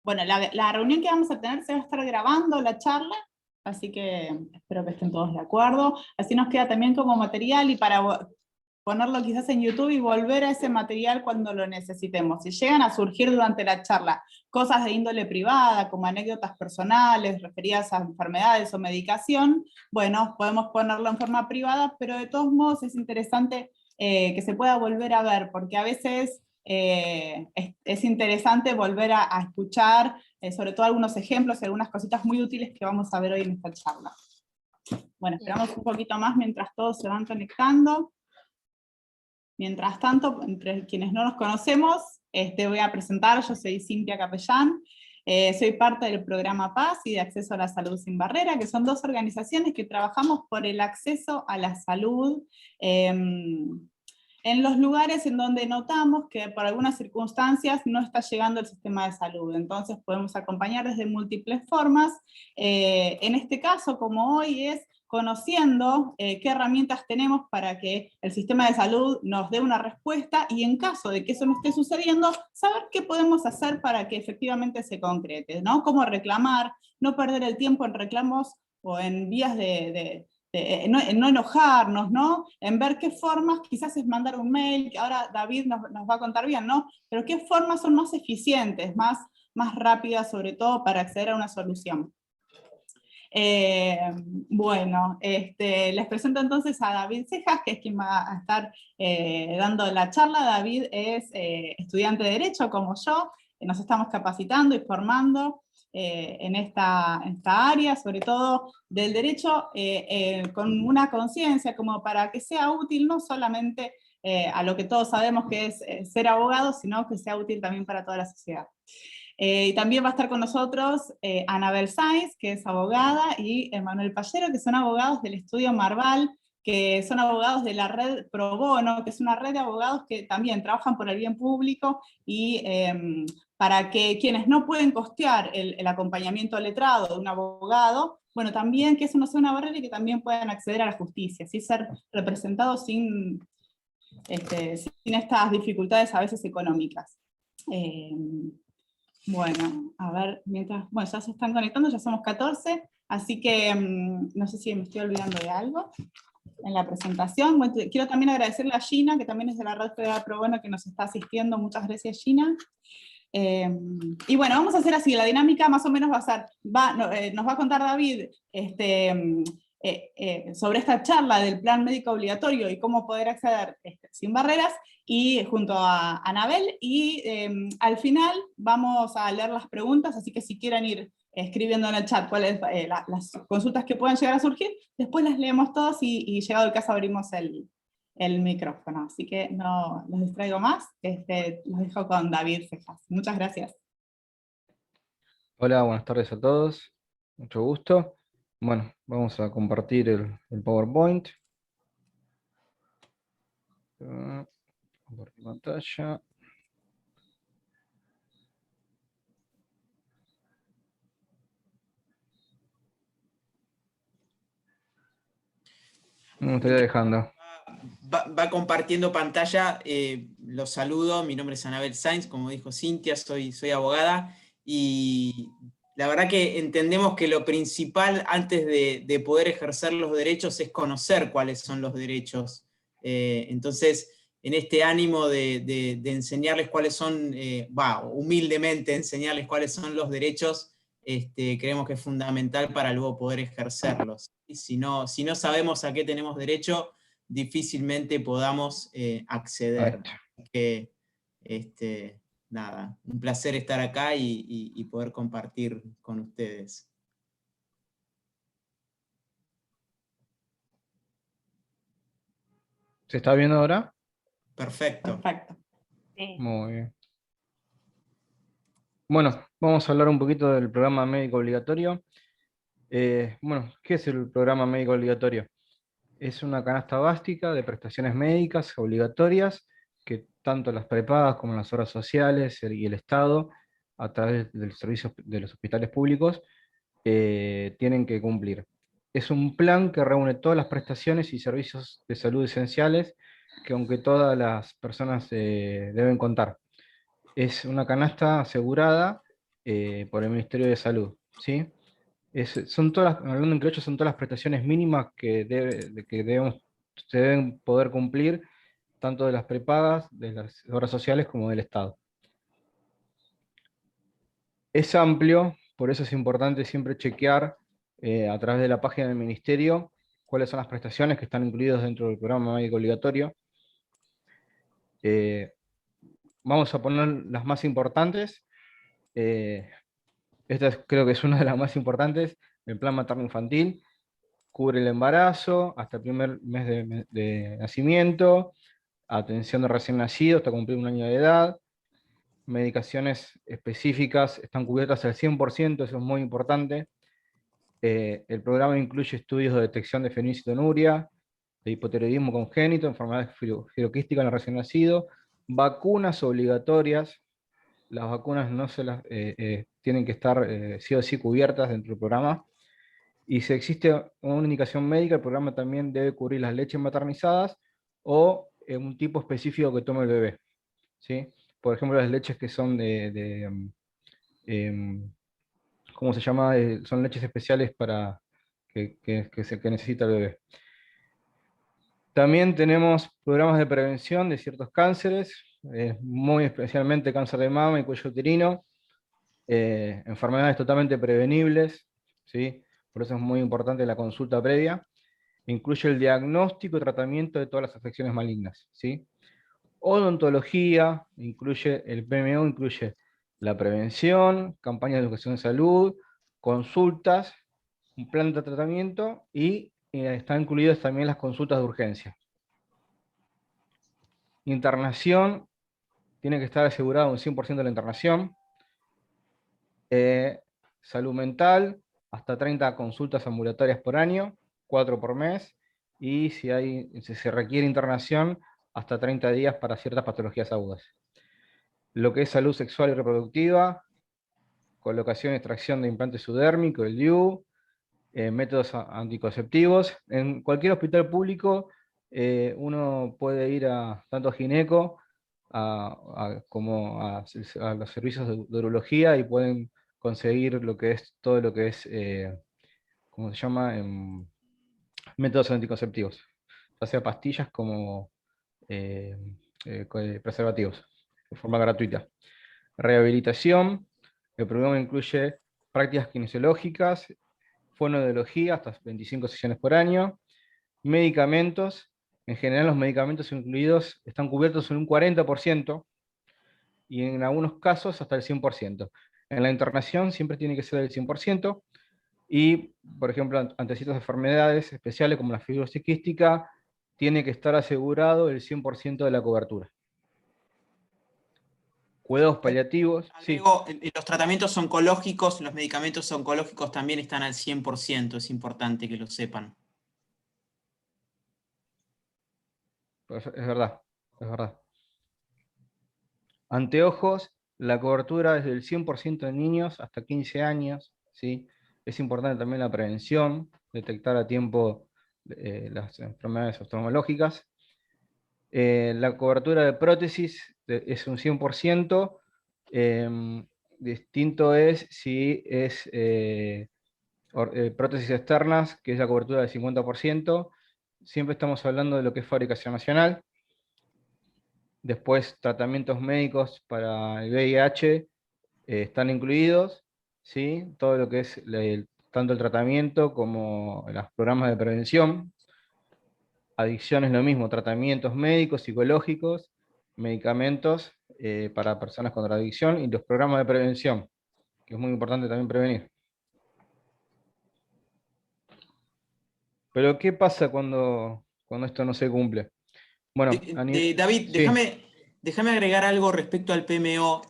Bueno, la reunión que vamos a tener se va a estar grabando, la charla, así que espero que estén todos de acuerdo. Así nos queda también como material y para ponerlo quizás en YouTube y volver a ese material cuando lo necesitemos. Si llegan a surgir durante la charla cosas de índole privada, como anécdotas personales referidas a enfermedades o medicación, bueno, podemos ponerlo en forma privada, pero de todos modos es interesante que se pueda volver a ver, porque a veces es interesante volver a escuchar, sobre todo algunos ejemplos y algunas cositas muy útiles que vamos a ver hoy en esta charla. Bueno, esperamos un poquito más mientras todos se van conectando. Mientras tanto, entre quienes no nos conocemos, voy a presentar, yo soy Cintia Capellán, soy parte del programa Paz y de Acceso a la Salud Sin Barrera, que son dos organizaciones que trabajamos por el acceso a la salud en los lugares en donde notamos que por algunas circunstancias no está llegando el sistema de salud. Entonces podemos acompañar desde múltiples formas. En este caso, como hoy es conociendo qué herramientas tenemos para que el sistema de salud nos dé una respuesta, y en caso de que eso no esté sucediendo, saber qué podemos hacer para que efectivamente se concrete, ¿no? Cómo reclamar, no perder el tiempo en reclamos o en vías en no enojarnos, ¿no? En ver qué formas, quizás es mandar un mail, que ahora David nos va a contar bien, ¿no? Pero qué formas son más eficientes, más rápidas, sobre todo para acceder a una solución. Bueno, les presento entonces a David Cejas, que es quien va a estar dando la charla. David es estudiante de Derecho, como yo, nos estamos capacitando y formando en esta área, sobre todo del derecho, con una conciencia como para que sea útil no solamente a lo que todos sabemos que es ser abogado, sino que sea útil también para toda la sociedad. Y también va a estar con nosotros Anabel Sainz, que es abogada, y Emanuel Pallero, que son abogados del estudio Marval, que son abogados de la red Pro Bono, que es una red de abogados que también trabajan por el bien público, y para que quienes no pueden costear el acompañamiento letrado de un abogado, bueno, también que eso no sea una barrera y que también puedan acceder a la justicia, así ser representados sin estas dificultades a veces económicas. Bueno, a ver, bueno, ya se están conectando, ya somos 14, así que no sé si me estoy olvidando de algo en la presentación. Bueno, quiero también agradecerle a Gina, que también es de la Red Federal Pro Bono, que nos está asistiendo. Muchas gracias, Gina. Y bueno, vamos a hacer así, la dinámica más o menos va a ser, nos va a contar David sobre esta charla del plan médico obligatorio y cómo poder acceder sin barreras, y junto a Anabel, y al final vamos a leer las preguntas, así que si quieren ir escribiendo en el chat cuáles las consultas que puedan llegar a surgir, después las leemos todos y llegado el caso abrimos el micrófono. Así que no los distraigo más, los dejo con David Cejas. Muchas gracias. Hola, buenas tardes a todos, mucho gusto. Bueno, vamos a compartir el PowerPoint. Compartir pantalla. Me estoy dejando. Va compartiendo pantalla, los saludo, mi nombre es Anabel Sainz, como dijo Cintia, soy abogada, y la verdad que entendemos que lo principal antes de poder ejercer los derechos es conocer cuáles son los derechos. Entonces, en este ánimo de enseñarles cuáles son, humildemente enseñarles cuáles son los derechos, creemos que es fundamental para luego poder ejercerlos. Y si no sabemos a qué tenemos derecho, difícilmente podamos acceder. Que, nada, un placer estar acá y poder compartir con ustedes. ¿Se está viendo ahora? Perfecto. Perfecto. Sí. Muy bien. Bueno, vamos a hablar un poquito del programa médico obligatorio. Bueno, ¿qué es el programa médico obligatorio? Es una canasta básica de prestaciones médicas obligatorias que tanto las prepagas como las obras sociales y el Estado, a través del servicio de los hospitales públicos, tienen que cumplir. Es un plan que reúne todas las prestaciones y servicios de salud esenciales que aunque todas las personas deben contar. Es una canasta asegurada por el Ministerio de Salud, ¿sí? Son todas, hablando en criollo, son todas las prestaciones mínimas que se deben poder cumplir, tanto de las prepagas, de las obras sociales, como del Estado. Es amplio, por eso es importante siempre chequear a través de la página del Ministerio cuáles son las prestaciones que están incluidas dentro del programa médico obligatorio. Vamos a poner las más importantes. Esta creo que es una de las más importantes, el plan materno-infantil. Cubre el embarazo hasta el primer mes de nacimiento, atención de recién nacido hasta cumplir 1 año de edad, medicaciones específicas están cubiertas al 100%, eso es muy importante. El programa incluye estudios de detección de fenilcetonuria, de hipotiroidismo congénito, enfermedades firoquísticas en el recién nacido, vacunas obligatorias. Las vacunas no se las, tienen que estar sí o sí cubiertas dentro del programa. Y si existe una indicación médica, el programa también debe cubrir las leches maternizadas o un tipo específico que tome el bebé, ¿sí? Por ejemplo, las leches que son ¿cómo se llama? Son leches especiales para que necesita el bebé. También tenemos programas de prevención de ciertos cánceres, muy especialmente cáncer de mama y cuello uterino, enfermedades totalmente prevenibles, ¿sí? Por eso es muy importante la consulta previa. Incluye el diagnóstico y tratamiento de todas las afecciones malignas, ¿sí? Odontología, incluye el PMO, incluye la prevención, campañas de educación de salud, consultas, un plan de tratamiento y están incluidas también las consultas de urgencia. Internación, tiene que estar asegurado un 100% de la internación. Salud mental, hasta 30 consultas ambulatorias por año, 4 por mes, y si se requiere internación, hasta 30 días para ciertas patologías agudas. Lo que es salud sexual y reproductiva, colocación y extracción de implante subdérmico, el DIU, métodos anticonceptivos. En cualquier hospital público uno puede ir tanto a gineco como a los servicios de urología y pueden conseguir todo lo que es, ¿cómo se llama? Métodos anticonceptivos, ya sea pastillas como preservativos, de forma gratuita. Rehabilitación, el programa incluye prácticas kinesiológicas, fonoaudiología, hasta 25 sesiones por año, medicamentos, en general los medicamentos incluidos están cubiertos en un 40%, y en algunos casos hasta el 100%. En la internación siempre tiene que ser el 100%, y, por ejemplo, ante ciertas enfermedades especiales como la fibrosis quística, tiene que estar asegurado el 100% de la cobertura. Cuidados paliativos. Agrego, sí. Los tratamientos oncológicos, los medicamentos oncológicos también están al 100%, es importante que lo sepan. Es verdad, es verdad. Anteojos, la cobertura es del 100% de niños hasta 15 años, ¿sí? Es importante también la prevención, detectar a tiempo las enfermedades oftalmológicas. La cobertura de prótesis es un 100%, distinto es si es prótesis externas, que es la cobertura del 50%, siempre estamos hablando de lo que es fabricación nacional. Después, tratamientos médicos para el VIH están incluidos, ¿sí? Todo lo que es tanto el tratamiento como los programas de prevención. Adicción es lo mismo, tratamientos médicos, psicológicos, medicamentos para personas con adicción y los programas de prevención, que es muy importante también prevenir. Pero ¿qué pasa cuando esto no se cumple? Bueno, David, sí. déjame agregar algo respecto al PMO.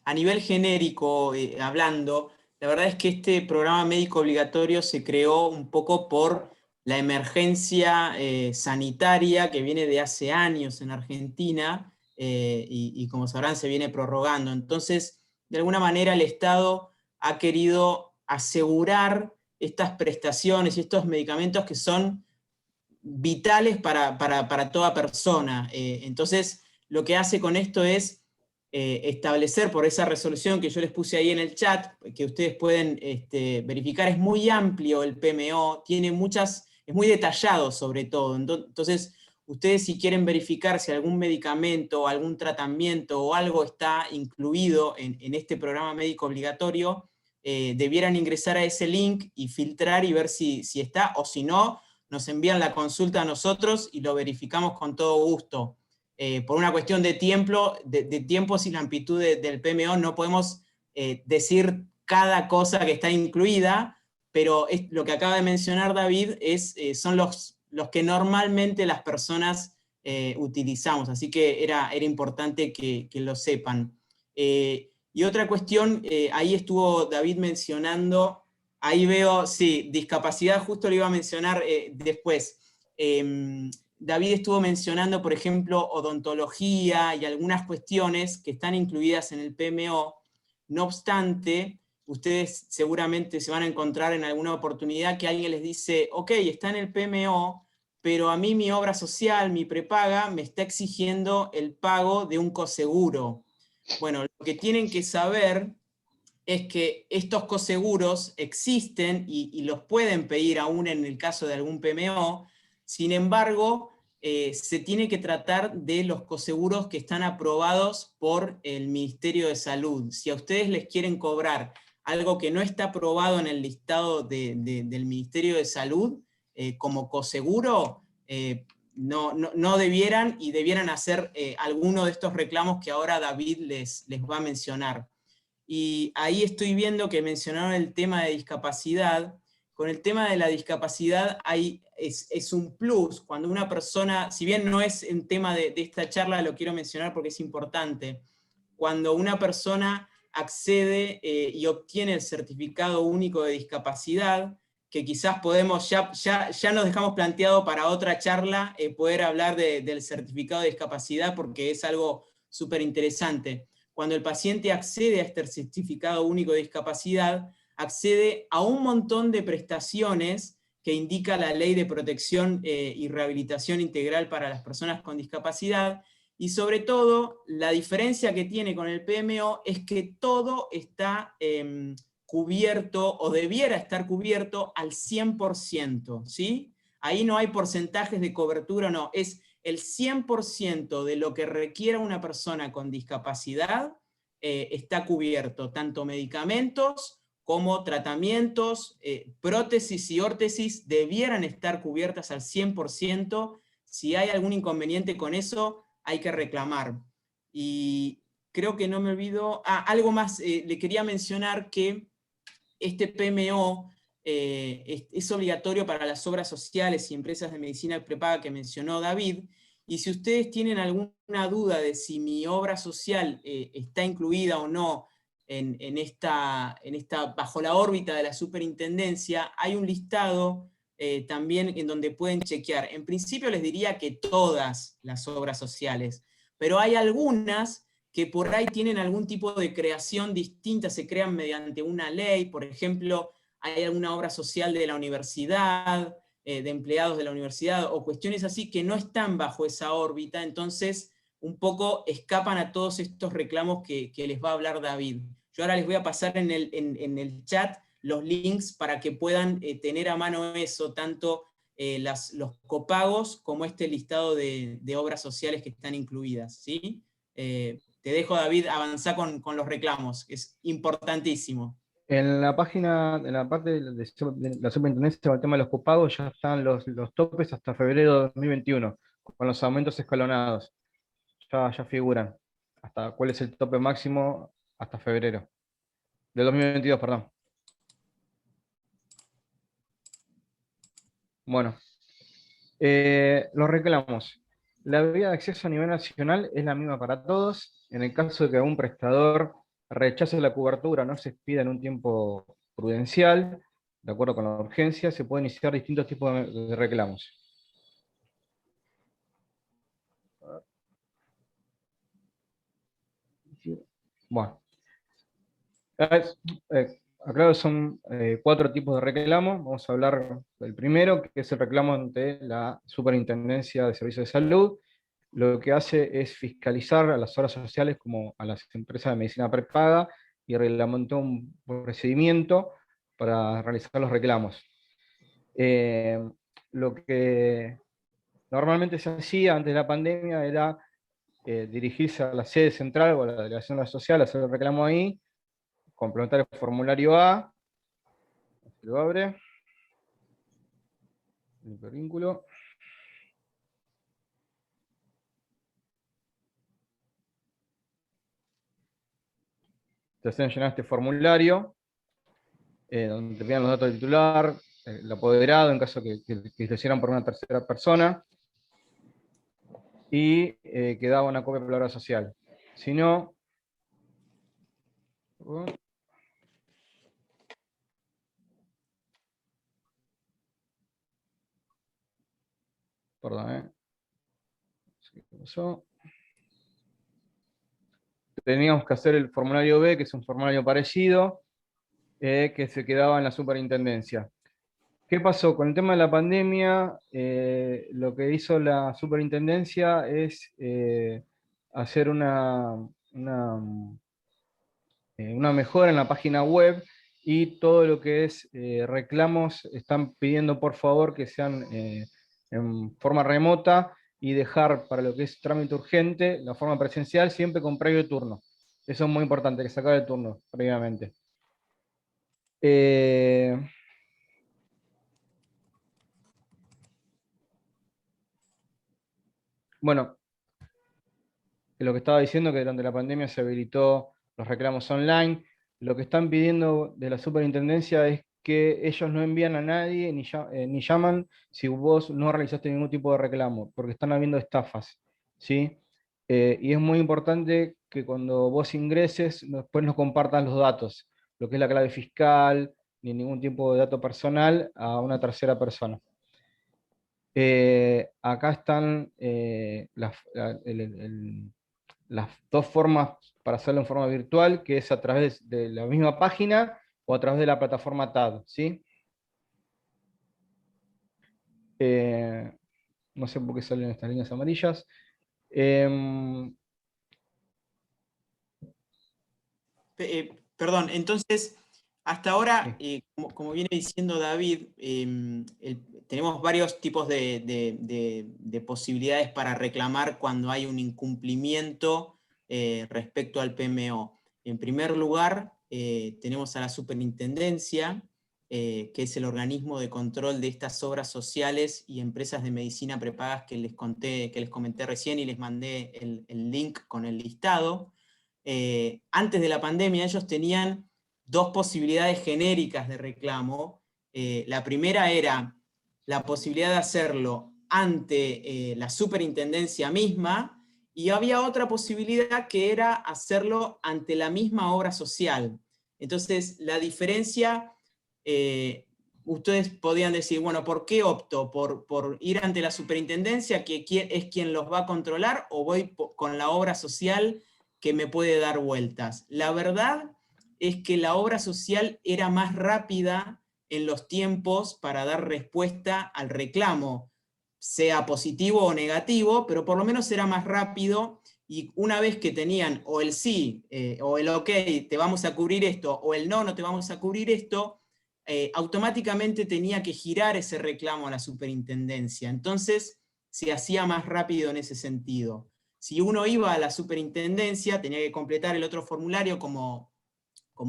A nivel genérico, hablando, la verdad es que este programa médico obligatorio se creó un poco por la emergencia sanitaria que viene de hace años en Argentina y como sabrán se viene prorrogando. Entonces, de alguna manera el Estado ha querido asegurar estas prestaciones y estos medicamentos que son vitales para toda persona. Entonces, lo que hace con esto es establecer por esa resolución que yo les puse ahí en el chat, que ustedes pueden verificar, es muy amplio el PMO, tiene es muy detallado sobre todo. Entonces, ustedes si quieren verificar si algún medicamento, algún tratamiento o algo está incluido en este programa médico obligatorio, debieran ingresar a ese link y filtrar y ver si está, o si no, nos envían la consulta a nosotros y lo verificamos con todo gusto. Por una cuestión de tiempos y la amplitud del PMO, no podemos decir cada cosa que está incluida, pero lo que acaba de mencionar David son los que normalmente las personas utilizamos, así que era importante que lo sepan. Y otra cuestión, ahí estuvo David mencionando, ahí veo, sí, discapacidad, justo lo iba a mencionar después. David estuvo mencionando, por ejemplo, odontología y algunas cuestiones que están incluidas en el PMO. No obstante, ustedes seguramente se van a encontrar en alguna oportunidad que alguien les dice, ok, está en el PMO, pero a mí mi obra social, mi prepaga, me está exigiendo el pago de un coseguro. Bueno, lo que tienen que saber es que estos coseguros existen y los pueden pedir aún en el caso de algún PMO. Sin embargo, se tiene que tratar de los coseguros que están aprobados por el Ministerio de Salud. Si a ustedes les quieren cobrar algo que no está aprobado en el listado del Ministerio de Salud como coseguro, no debieran, y debieran hacer alguno de estos reclamos que ahora David les va a mencionar. Y ahí estoy viendo que mencionaron el tema de discapacidad. Con el tema de la discapacidad es un plus, cuando una persona, si bien no es un tema de esta charla, lo quiero mencionar porque es importante, cuando una persona accede y obtiene el certificado único de discapacidad, que quizás podemos, ya nos dejamos planteado para otra charla poder hablar del certificado de discapacidad porque es algo súper interesante. Cuando el paciente accede a este certificado único de discapacidad, accede a un montón de prestaciones que indica la Ley de Protección y Rehabilitación Integral para las Personas con Discapacidad, y sobre todo, la diferencia que tiene con el PMO es que todo está cubierto, o debiera estar cubierto al 100%, ¿sí? Ahí no hay porcentajes de cobertura, no, es el 100% de lo que requiera una persona con discapacidad está cubierto, tanto medicamentos como tratamientos, prótesis y órtesis debieran estar cubiertas al 100%. Si hay algún inconveniente con eso, hay que reclamar. Y creo que no me olvido, algo más, le quería mencionar que este PMO es obligatorio para las obras sociales y empresas de medicina prepaga que mencionó David, y si ustedes tienen alguna duda de si mi obra social está incluida o no bajo la órbita de la superintendencia, hay un listado también en donde pueden chequear. En principio les diría que todas las obras sociales, pero hay algunas que por ahí tienen algún tipo de creación distinta, se crean mediante una ley, por ejemplo, hay alguna obra social de la universidad, de empleados de la universidad, o cuestiones así que no están bajo esa órbita, entonces un poco escapan a todos estos reclamos que les va a hablar David. Yo ahora les voy a pasar en el chat los links para que puedan tener a mano eso, tanto los copagos como este listado de obras sociales que están incluidas, ¿sí? Te dejo, David, avanzar con los reclamos, que es importantísimo. En la página, en la parte de la superintendencia para el tema de los copagos, ya están los topes hasta febrero de 2021, con los aumentos escalonados. Ya figuran. Hasta cuál es el tope máximo hasta febrero. De 2022, perdón. Bueno. Los reclamos. La vía de acceso a nivel nacional es la misma para todos. En el caso de que algún prestador rechace la cobertura, no se expida en un tiempo prudencial, de acuerdo con la urgencia, se pueden iniciar distintos tipos de reclamos. Bueno. Aclaro, son 4 tipos de reclamos. Vamos a hablar del primero, que es el reclamo ante la Superintendencia de Servicios de Salud. lo que hace es fiscalizar a las obras sociales como a las empresas de medicina prepaga y reglamentó un procedimiento para realizar los reclamos. Lo que normalmente se hacía antes de la pandemia era dirigirse a la sede central o a la delegación de la social, hacer el reclamo ahí, complementar el formulario A, lo abre, el hipervínculo. Te hacen llenar este formulario, donde te piden los datos del titular, el apoderado, en caso que lo hicieran por una tercera persona, y quedaba una copia por la obra social. Si no, perdón, ¿qué pasó? Teníamos que hacer el formulario B, que es un formulario parecido, que se quedaba en la superintendencia. ¿Qué pasó? Con el tema de la pandemia, lo que hizo la superintendencia es hacer una mejora en la página web, y todo lo que es reclamos están pidiendo por favor que sean en forma remota, y dejar para lo que es trámite urgente la forma presencial, siempre con previo turno. Eso es muy importante, que se acabe el turno previamente. Bueno, lo que estaba diciendo, que durante la pandemia se habilitó los reclamos online. Lo que están pidiendo de la superintendencia es que ellos no envían a nadie ni llaman si vos no realizaste ningún tipo de reclamo, porque están habiendo estafas, ¿sí? Y es muy importante que cuando vos ingreses, después nos compartan los datos, lo que es la clave fiscal, ni ningún tipo de dato personal a una tercera persona. Acá están las dos formas para hacerlo en forma virtual, que es a través de la misma página o a través de la plataforma TAD, ¿sí? No sé por qué salen estas líneas amarillas. Perdón, entonces, hasta ahora, Sí. como viene diciendo David, tenemos varios tipos de posibilidades para reclamar cuando hay un incumplimiento respecto al PMO. En primer lugar, tenemos a la superintendencia, que es el organismo de control de estas obras sociales y empresas de medicina prepagas que les comenté recién y les mandé el link con el listado. Antes de la pandemia ellos tenían dos posibilidades genéricas de reclamo. La primera era la posibilidad de hacerlo ante la superintendencia misma, y había otra posibilidad que era hacerlo ante la misma obra social. Entonces, la diferencia, ustedes podían decir, bueno, ¿por qué opto? ¿Por ir ante la superintendencia, que es quien los va a controlar, o voy con la obra social que me puede dar vueltas? La verdad es que la obra social era más rápida en los tiempos para dar respuesta al reclamo, sea positivo o negativo, pero por lo menos era más rápido, y una vez que tenían o el sí, o el ok, te vamos a cubrir esto, o el no, no te vamos a cubrir esto, automáticamente tenía que girar ese reclamo a la superintendencia. Entonces se hacía más rápido en ese sentido. Si uno iba a la superintendencia, tenía que completar el otro formulario, como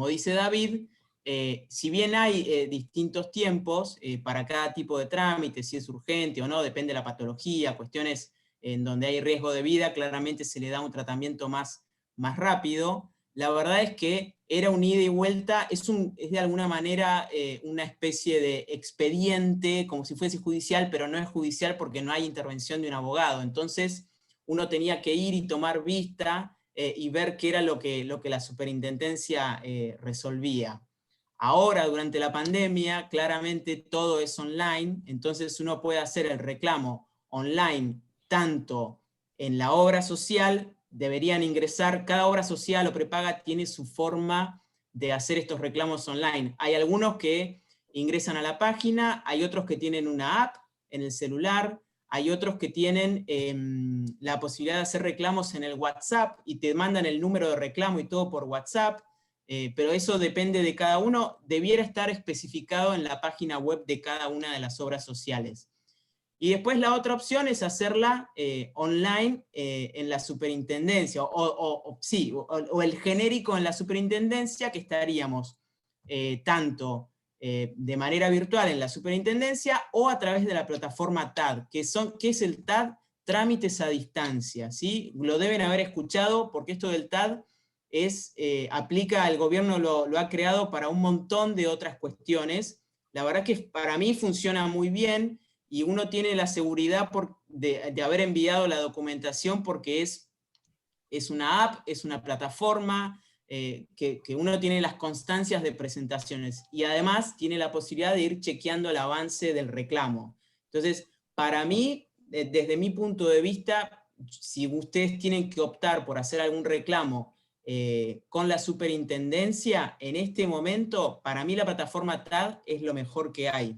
dice David. Si bien hay distintos tiempos para cada tipo de trámite, si es urgente o no, depende de la patología, cuestiones en donde hay riesgo de vida, claramente se le da un tratamiento más rápido. La verdad es que era un ida y vuelta, es de alguna manera una especie de expediente, como si fuese judicial, pero no es judicial porque no hay intervención de un abogado. Entonces uno tenía que ir y tomar vista y ver qué era lo que la superintendencia resolvía. Ahora, durante la pandemia, claramente todo es online, entonces uno puede hacer el reclamo online tanto en la obra social. Deberían ingresar, cada obra social o prepaga tiene su forma de hacer estos reclamos online. Hay algunos que ingresan a la página, hay otros que tienen una app en el celular, hay otros que tienen la posibilidad de hacer reclamos en el WhatsApp y te mandan el número de reclamo y todo por WhatsApp, pero eso depende de cada uno, debiera estar especificado en la página web de cada una de las obras sociales. Y después la otra opción es hacerla online en la superintendencia, o el genérico en la superintendencia, que estaríamos tanto de manera virtual en la superintendencia o a través de la plataforma TAD, que es el TAD, trámites a distancia, ¿sí? Lo deben haber escuchado, porque esto del TAD aplica, el gobierno lo ha creado para un montón de otras cuestiones. La verdad que para mí funciona muy bien, y uno tiene la seguridad de haber enviado la documentación, porque es una app, es una plataforma, que uno tiene las constancias de presentaciones, y además tiene la posibilidad de ir chequeando el avance del reclamo. Entonces, para mí, desde mi punto de vista, si ustedes tienen que optar por hacer algún reclamo con la superintendencia, en este momento, para mí la plataforma TAD es lo mejor que hay.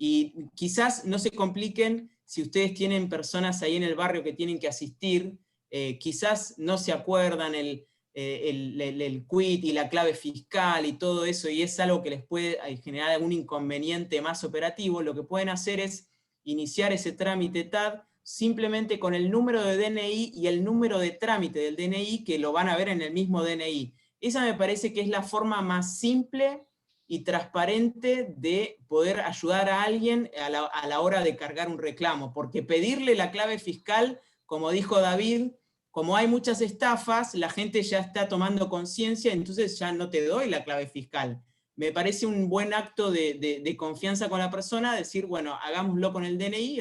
Y quizás no se compliquen si ustedes tienen personas ahí en el barrio que tienen que asistir, quizás no se acuerdan el quit y la clave fiscal y todo eso, y es algo que les puede generar algún inconveniente más operativo. Lo que pueden hacer es iniciar ese trámite TAD simplemente con el número de DNI y el número de trámite del DNI, que lo van a ver en el mismo DNI. Esa me parece que es la forma más simple y transparente de poder ayudar a alguien a la hora de cargar un reclamo, porque pedirle la clave fiscal, como dijo David, como hay muchas estafas, la gente ya está tomando conciencia, entonces ya no te doy la clave fiscal. Me parece un buen acto de confianza con la persona, decir, bueno, hagámoslo con el DNI,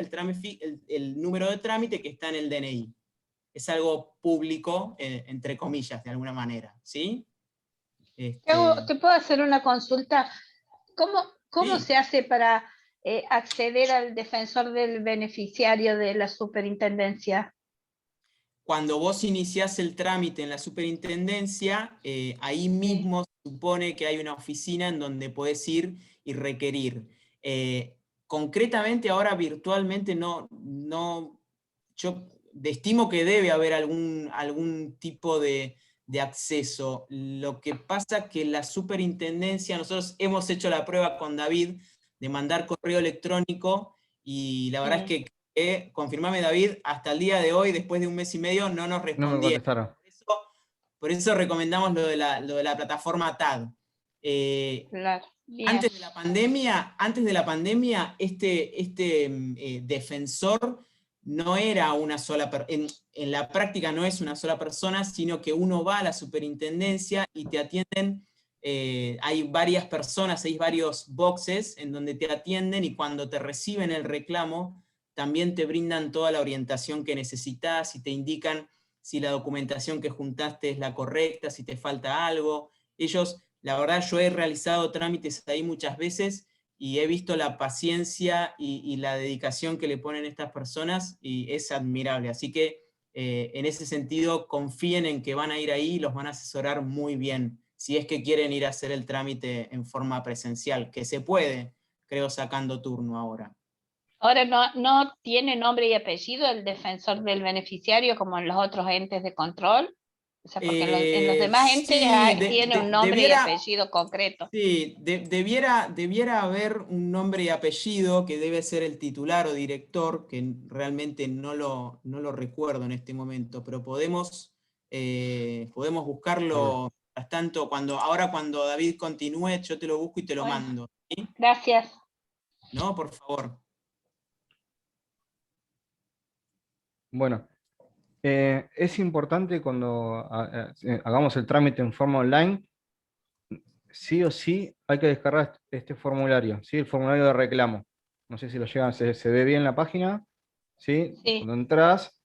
el número de trámite que está en el DNI. Es algo público, entre comillas, de alguna manera, ¿sí? ¿Te puedo hacer una consulta? ¿Cómo Sí. se hace para acceder al defensor del beneficiario de la superintendencia? Cuando vos iniciás el trámite en la superintendencia, ahí mismo se supone que hay una oficina en donde podés ir y requerir. Concretamente ahora virtualmente yo estimo que debe haber algún tipo de acceso. Lo que pasa es que la superintendencia, nosotros hemos hecho la prueba con David de mandar correo electrónico, y la verdad es que confirmame, David, hasta el día de hoy, después de 1 mes y medio, no nos No me respondieron. contestaron. Por eso recomendamos lo de la plataforma TAD. Claro. Antes de la pandemia, este defensor no era una sola persona, en la práctica no es una sola persona, sino que uno va a la superintendencia y te atienden, hay varias personas, hay varios boxes en donde te atienden, y cuando te reciben el reclamo, también te brindan toda la orientación que necesitas y te indican si la documentación que juntaste es la correcta, si te falta algo. La verdad, yo he realizado trámites ahí muchas veces y he visto la paciencia y la dedicación que le ponen estas personas, y es admirable. Así que en ese sentido, confíen en que van a ir ahí y los van a asesorar muy bien, si es que quieren ir a hacer el trámite en forma presencial, que se puede, creo, sacando turno ahora. Ahora no tiene nombre y apellido el defensor del beneficiario como en los otros entes de control. O sea, porque en los demás entes Sí, tiene un nombre y apellido concreto. Sí, debiera haber un nombre y apellido, que debe ser el titular o director, que realmente no lo recuerdo en este momento, pero podemos buscarlo. Mientras tanto, ahora cuando David continúe, yo te lo busco y te lo mando. ¿Sí? Gracias. No, por favor. Bueno, es importante cuando hagamos el trámite en forma online, sí o sí hay que descargar este formulario, ¿sí? El formulario de reclamo. No sé si lo llegan, se ve bien la página, ¿sí? Sí. Cuando entras,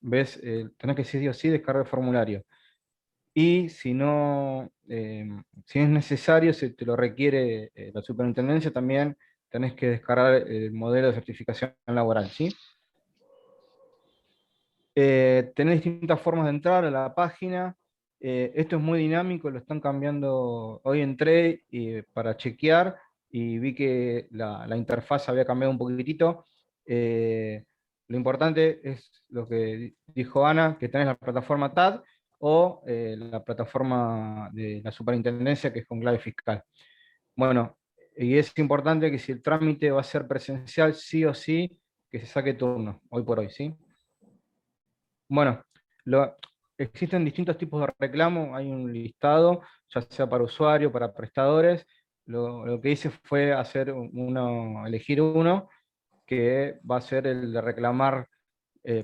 ves, tenés que sí o sí descargar el formulario. Y si no, si es necesario, si te lo requiere la superintendencia, también tenés que descargar el modelo de certificación laboral, ¿sí? Tenés distintas formas de entrar a la página. Esto es muy dinámico, lo están cambiando. Hoy entré para chequear y vi que la interfaz había cambiado un poquitito. Lo importante es lo que dijo Ana, que tenés la plataforma TAD o la plataforma de la superintendencia, que es con clave fiscal. Bueno, y es importante que si el trámite va a ser presencial, sí o sí, que se saque turno, hoy por hoy, ¿sí? Bueno, existen distintos tipos de reclamo, hay un listado, ya sea para usuario, para prestadores. Lo que hice fue elegir uno, que va a ser el de reclamar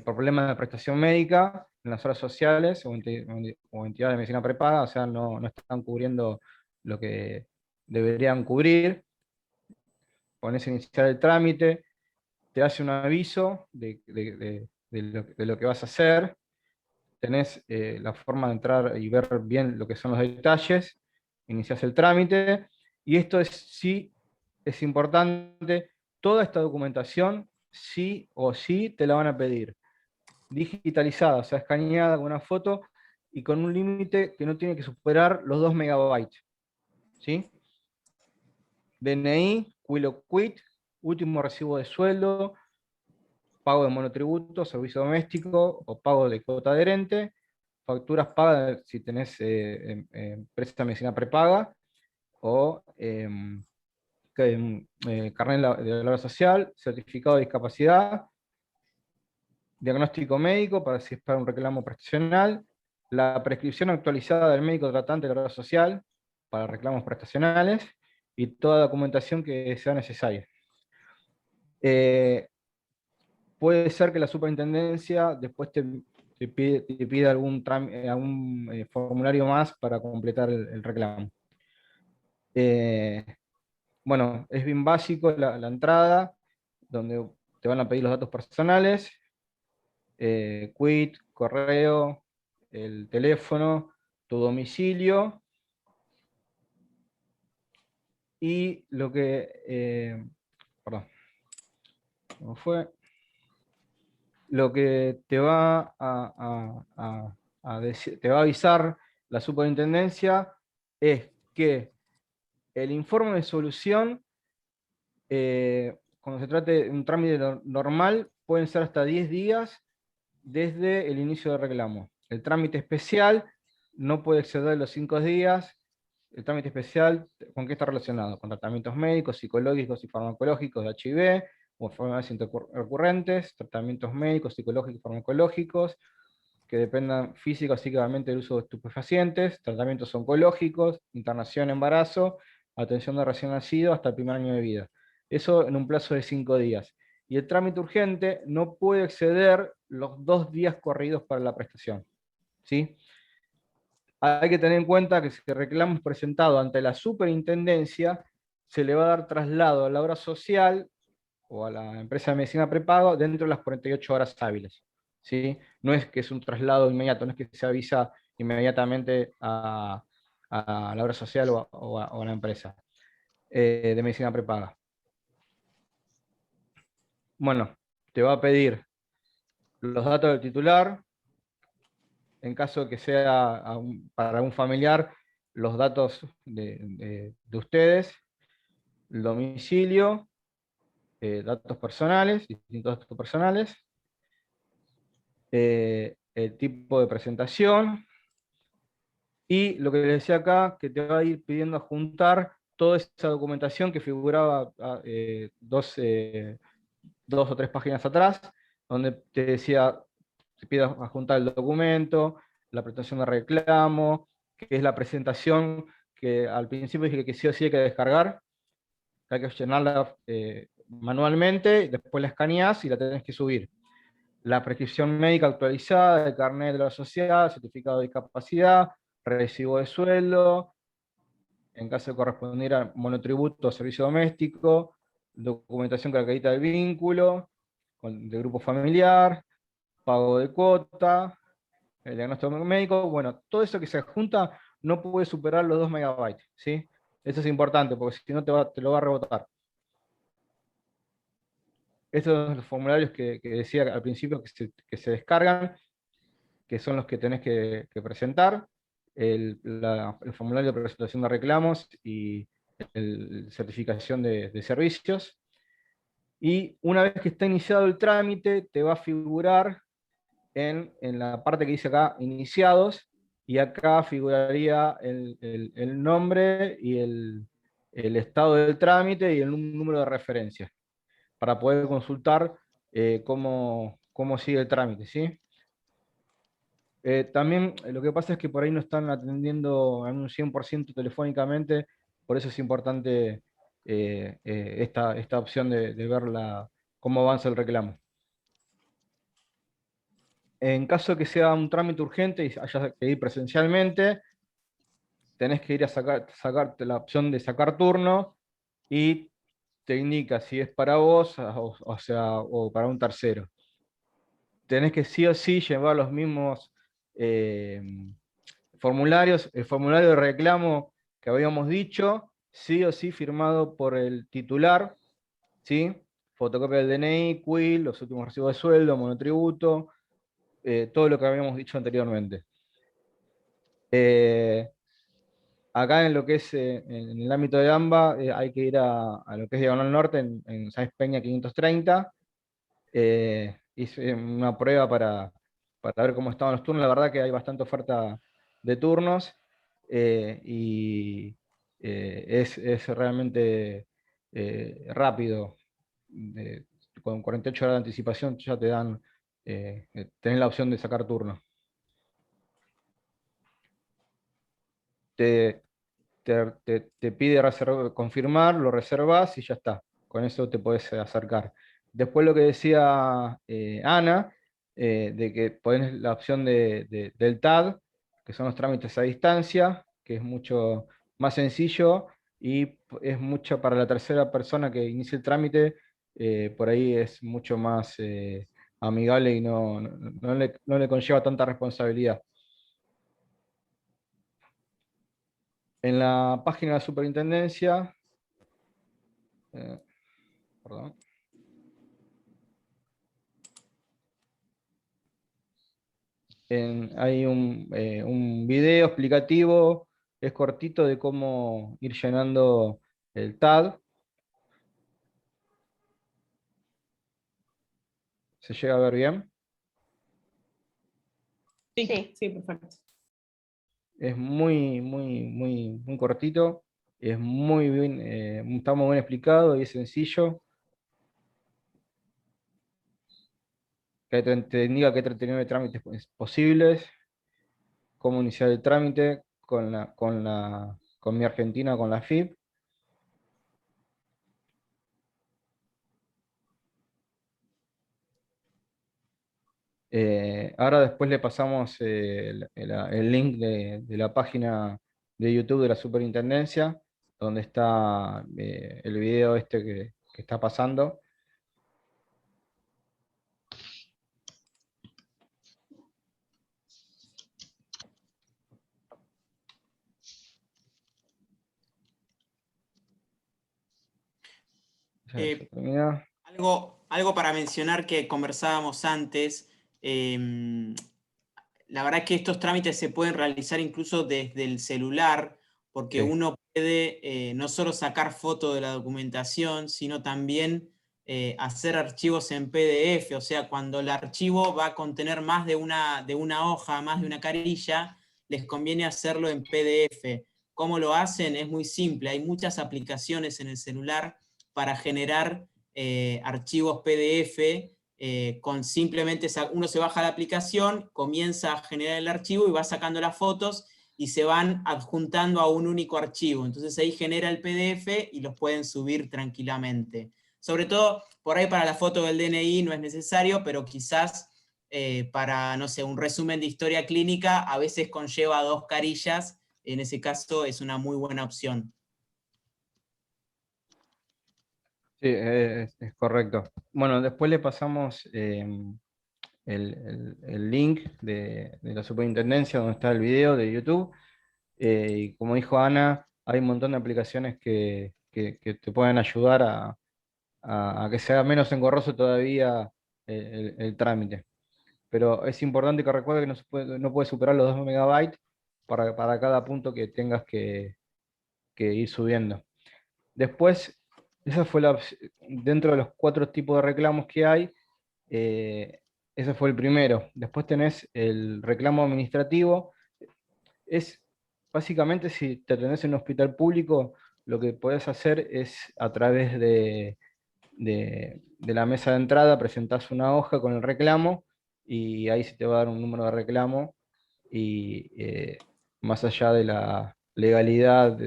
por problemas de prestación médica en las horas sociales o entidades de medicina prepaga, o sea, no están cubriendo lo que deberían cubrir. Pones a iniciar el trámite, te hace un aviso de lo que vas a hacer, tenés la forma de entrar y ver bien lo que son los detalles, iniciás el trámite, y esto sí es importante, toda esta documentación sí o sí te la van a pedir digitalizada, o sea, escaneada con una foto y con un límite que no tiene que superar los 2 megabytes. ¿Sí? DNI, Quilo Quit, último recibo de sueldo, pago de monotributo, servicio doméstico o pago de cuota adherente, facturas pagas si tenés empresa de medicina prepaga, o carnet de la obra social, certificado de discapacidad, diagnóstico médico para si es para un reclamo prestacional, la prescripción actualizada del médico tratante de la obra social para reclamos prestacionales y toda documentación que sea necesaria. Puede ser que la superintendencia después te pida algún formulario más para completar el reclamo. Bueno, es bien básico la entrada, donde te van a pedir los datos personales, quit, correo, el teléfono, tu domicilio, y lo que, perdón, ¿cómo fue? Lo que te va te va a avisar la superintendencia es que el informe de solución, cuando se trate de un trámite normal, pueden ser hasta 10 días desde el inicio del reclamo. El trámite especial no puede exceder los 5 días. El trámite especial, ¿con qué está relacionado? Con tratamientos médicos, psicológicos y farmacológicos de HIV, o enfermedades recurrentes, tratamientos médicos, psicológicos y farmacológicos, que dependan física o psíquicamente del uso de estupefacientes, tratamientos oncológicos, internación, embarazo, atención de recién nacido hasta el primer año de vida. Eso en un plazo de 5 días. Y el trámite urgente no puede exceder los 2 días corridos para la prestación. ¿Sí? Hay que tener en cuenta que si el reclamo es presentado ante la superintendencia, se le va a dar traslado a la obra social o a la empresa de medicina prepago dentro de las 48 horas hábiles. ¿Sí? No es que es un traslado inmediato, no es que se avisa inmediatamente a la obra social o a la empresa de medicina prepaga. Bueno, te va a pedir los datos del titular, en caso de que sea para un familiar, los datos de ustedes, el domicilio, datos personales, distintos datos personales, el tipo de presentación, y lo que les decía acá, que te va a ir pidiendo adjuntar toda esa documentación que figuraba 2 o 3 páginas atrás, donde te decía, te pide adjuntar el documento, la presentación de reclamo, que es la presentación que al principio dije que sí o sí hay que descargar, que hay que llenarla manualmente, después la escaneás y la tenés que subir. La prescripción médica actualizada, el carnet de la sociedad, certificado de discapacidad, recibo de sueldo, en caso de corresponder a monotributo o servicio doméstico, documentación que acredita el vínculo, de grupo familiar, pago de cuota, el diagnóstico médico, bueno, todo eso que se adjunta no puede superar los 2 megabytes, ¿sí? Eso es importante, porque si no te lo va a rebotar. Estos son los formularios que decía al principio que se descargan, que son los que tenés que presentar, el formulario de presentación de reclamos y certificación de servicios. Y una vez que está iniciado el trámite, te va a figurar en la parte que dice acá, iniciados, y acá figuraría el nombre y el estado del trámite y el número de referencia, para poder consultar cómo sigue el trámite, ¿sí? También lo que pasa es que por ahí no están atendiendo en un 100% telefónicamente, por eso es importante esta opción de ver cómo avanza el reclamo. En caso de que sea un trámite urgente y haya que ir presencialmente, tenés que ir a sacarte la opción de sacar turno y te indica si es para vos o para un tercero. Tenés que sí o sí llevar los mismos eh, formularios, el formulario de reclamo que habíamos dicho, sí o sí firmado por el titular, ¿sí? Fotocopia del DNI, CUIL, los últimos recibos de sueldo, monotributo, todo lo que habíamos dicho anteriormente. Acá en lo que es en el ámbito de AMBA, hay que ir a lo que es Diagonal Norte, en Sáenz Peña 530. Hice una prueba para ver cómo estaban los turnos. La verdad que hay bastante oferta de turnos y es realmente rápido. Con 48 horas de anticipación ya te dan, tenés la opción de sacar turno. Te pide confirmar, lo reservas y ya está. Con eso te puedes acercar. Después lo que decía Ana, de que pones la opción del TAD, que son los trámites a distancia, que es mucho más sencillo y es mucho para la tercera persona que inicie el trámite, por ahí es mucho más amigable y no le conlleva tanta responsabilidad. En la página de la superintendencia, perdón. Hay un video explicativo, es cortito, de cómo ir llenando el TAD. ¿Se llega a ver bien? Sí, sí, perfecto. Es muy cortito, es muy bien, está muy bien explicado y es sencillo. Que te indica qué 39 trámites posibles, cómo iniciar el trámite con mi Argentina, con la FIP. Ahora después le pasamos el link de la página de YouTube de la Superintendencia, donde está el video este que está pasando. Algo para mencionar que conversábamos antes, la verdad que estos trámites se pueden realizar incluso desde el celular, porque Sí. uno puede no solo sacar foto de la documentación, sino también hacer archivos en PDF, o sea, cuando el archivo va a contener más de una hoja, más de una carilla, les conviene hacerlo en PDF. ¿Cómo lo hacen? Es muy simple, hay muchas aplicaciones en el celular para generar archivos PDF. Con simplemente uno se baja la aplicación, comienza a generar el archivo y va sacando las fotos y se van adjuntando a un único archivo. Entonces ahí genera el PDF y los pueden subir tranquilamente. Sobre todo, por ahí para la foto del DNI no es necesario, pero quizás para, no sé, un resumen de historia clínica a veces conlleva 2 carillas, en ese caso es una muy buena opción. Sí, es correcto. Bueno, después le pasamos el link de la superintendencia donde está el video de YouTube. Y como dijo Ana, hay un montón de aplicaciones que te pueden ayudar a que sea menos engorroso todavía el trámite. Pero es importante que recuerde que no puede superar los 2 megabytes para cada punto que tengas que ir subiendo. Después, esa fue dentro de los 4 tipos de reclamos que hay, ese fue el primero. Después tenés el reclamo administrativo. Es básicamente si te atendés en un hospital público, lo que podés hacer es a través de la mesa de entrada, presentás una hoja con el reclamo y ahí se te va a dar un número de reclamo y más allá de la legalidad,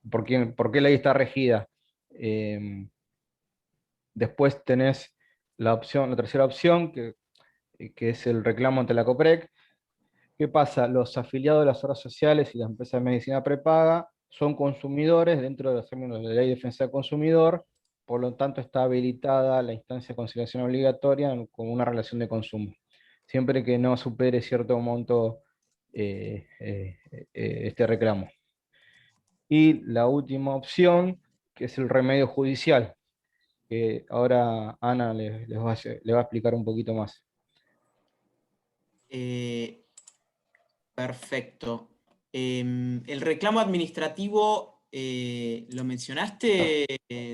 por qué ley está regida. Después tenés la tercera opción, que es el reclamo ante la COPREC. ¿Qué pasa? Los afiliados de las obras sociales y las empresas de medicina prepaga son consumidores dentro de los términos de la Ley de Defensa del Consumidor, por lo tanto está habilitada la instancia de conciliación obligatoria con una relación de consumo, siempre que no supere cierto monto este reclamo. Y la última opción, que es el remedio judicial, que ahora Ana le va a explicar un poquito más. Perfecto. El reclamo administrativo, ¿lo mencionaste,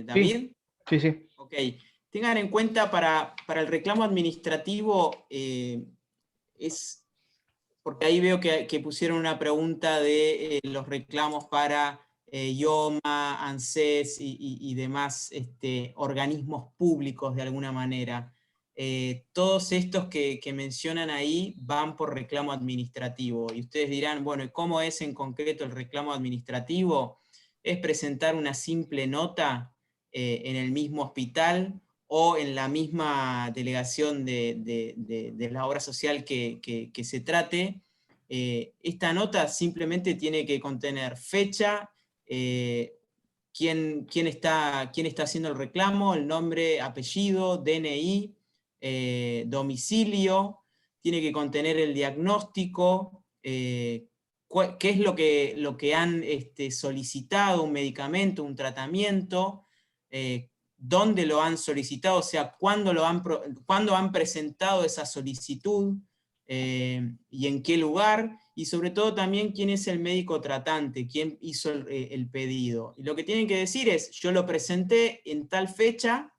David? Sí, sí. Ok. Tengan en cuenta para el reclamo administrativo, es porque ahí veo que pusieron una pregunta de los reclamos para IOMA, ANSES y demás organismos públicos de alguna manera. Todos estos que mencionan ahí van por reclamo administrativo. Y ustedes dirán, bueno, ¿y cómo es en concreto el reclamo administrativo? Es presentar una simple nota en el mismo hospital o en la misma delegación de la obra social que se trate. Esta nota simplemente tiene que contener fecha, quién está haciendo el reclamo, el nombre, apellido, DNI, domicilio, tiene que contener el diagnóstico, qué es lo que han solicitado, un medicamento, un tratamiento, dónde lo han solicitado, o sea, cuándo han presentado esa solicitud, y en qué lugar, y sobre todo también quién es el médico tratante, quién hizo el pedido. Y lo que tienen que decir es, yo lo presenté en tal fecha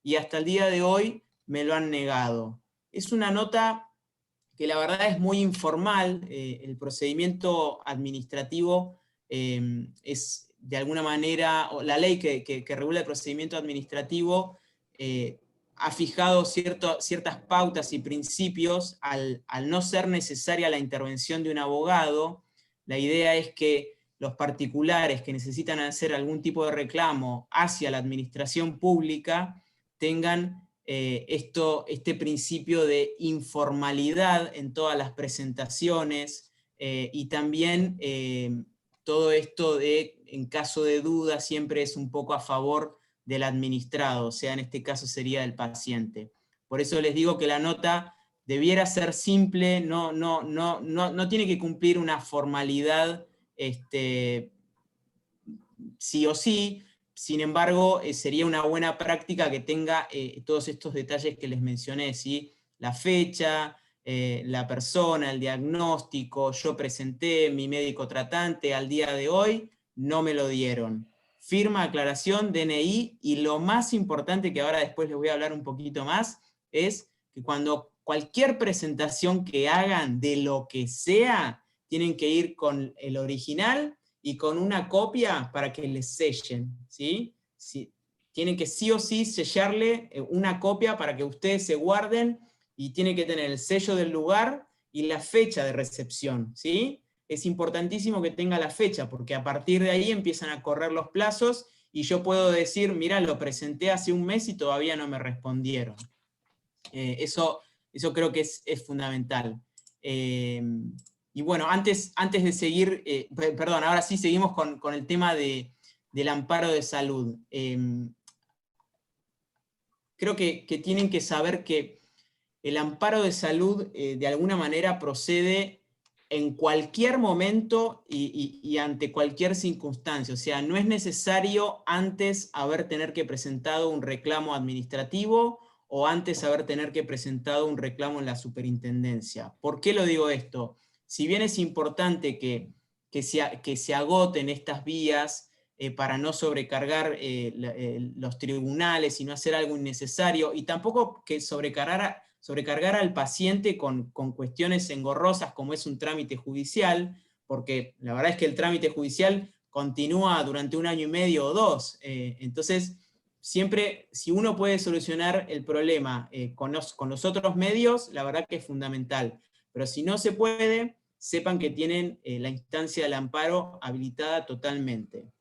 y hasta el día de hoy me lo han negado. Es una nota que la verdad es muy informal. El procedimiento administrativo es de alguna manera, la ley que regula el procedimiento administrativo ha fijado ciertas pautas y principios al no ser necesaria la intervención de un abogado. La idea es que los particulares que necesitan hacer algún tipo de reclamo hacia la administración pública tengan este principio de informalidad en todas las presentaciones, y también todo esto de, en caso de duda, siempre es un poco a favor del administrado, o sea, en este caso sería del paciente. Por eso les digo que la nota debiera ser simple, no tiene que cumplir una formalidad sí o sí. Sin embargo, sería una buena práctica que tenga todos estos detalles que les mencioné, ¿sí? La fecha, la persona, el diagnóstico, yo presenté, mi médico tratante, al día de hoy no me lo dieron. Firma, aclaración, DNI, y lo más importante, que ahora después les voy a hablar un poquito más, es que cuando cualquier presentación que hagan de lo que sea, tienen que ir con el original y con una copia para que les sellen, ¿sí? Tienen que sí o sí sellarle una copia para que ustedes se guarden, y tiene que tener el sello del lugar y la fecha de recepción, ¿sí? Es importantísimo que tenga la fecha, porque a partir de ahí empiezan a correr los plazos y yo puedo decir, mira, lo presenté hace un mes y todavía no me respondieron. Eso creo que es fundamental. Y bueno, antes de seguir, perdón, ahora sí seguimos con el tema del amparo de salud. Creo que tienen que saber que el amparo de salud de alguna manera procede en cualquier momento y ante cualquier circunstancia. O sea, no es necesario antes tener que presentado un reclamo administrativo o antes tener que presentado un reclamo en la superintendencia. ¿Por qué lo digo esto? Si bien es importante que se agoten estas vías, para no sobrecargar los tribunales y no hacer algo innecesario, y tampoco que sobrecargar al paciente con cuestiones engorrosas como es un trámite judicial, porque la verdad es que el trámite judicial continúa durante 1 año y medio o 2. Entonces, siempre, si uno puede solucionar el problema con los otros medios, la verdad que es fundamental. Pero si no se puede, sepan que tienen la instancia del amparo habilitada totalmente.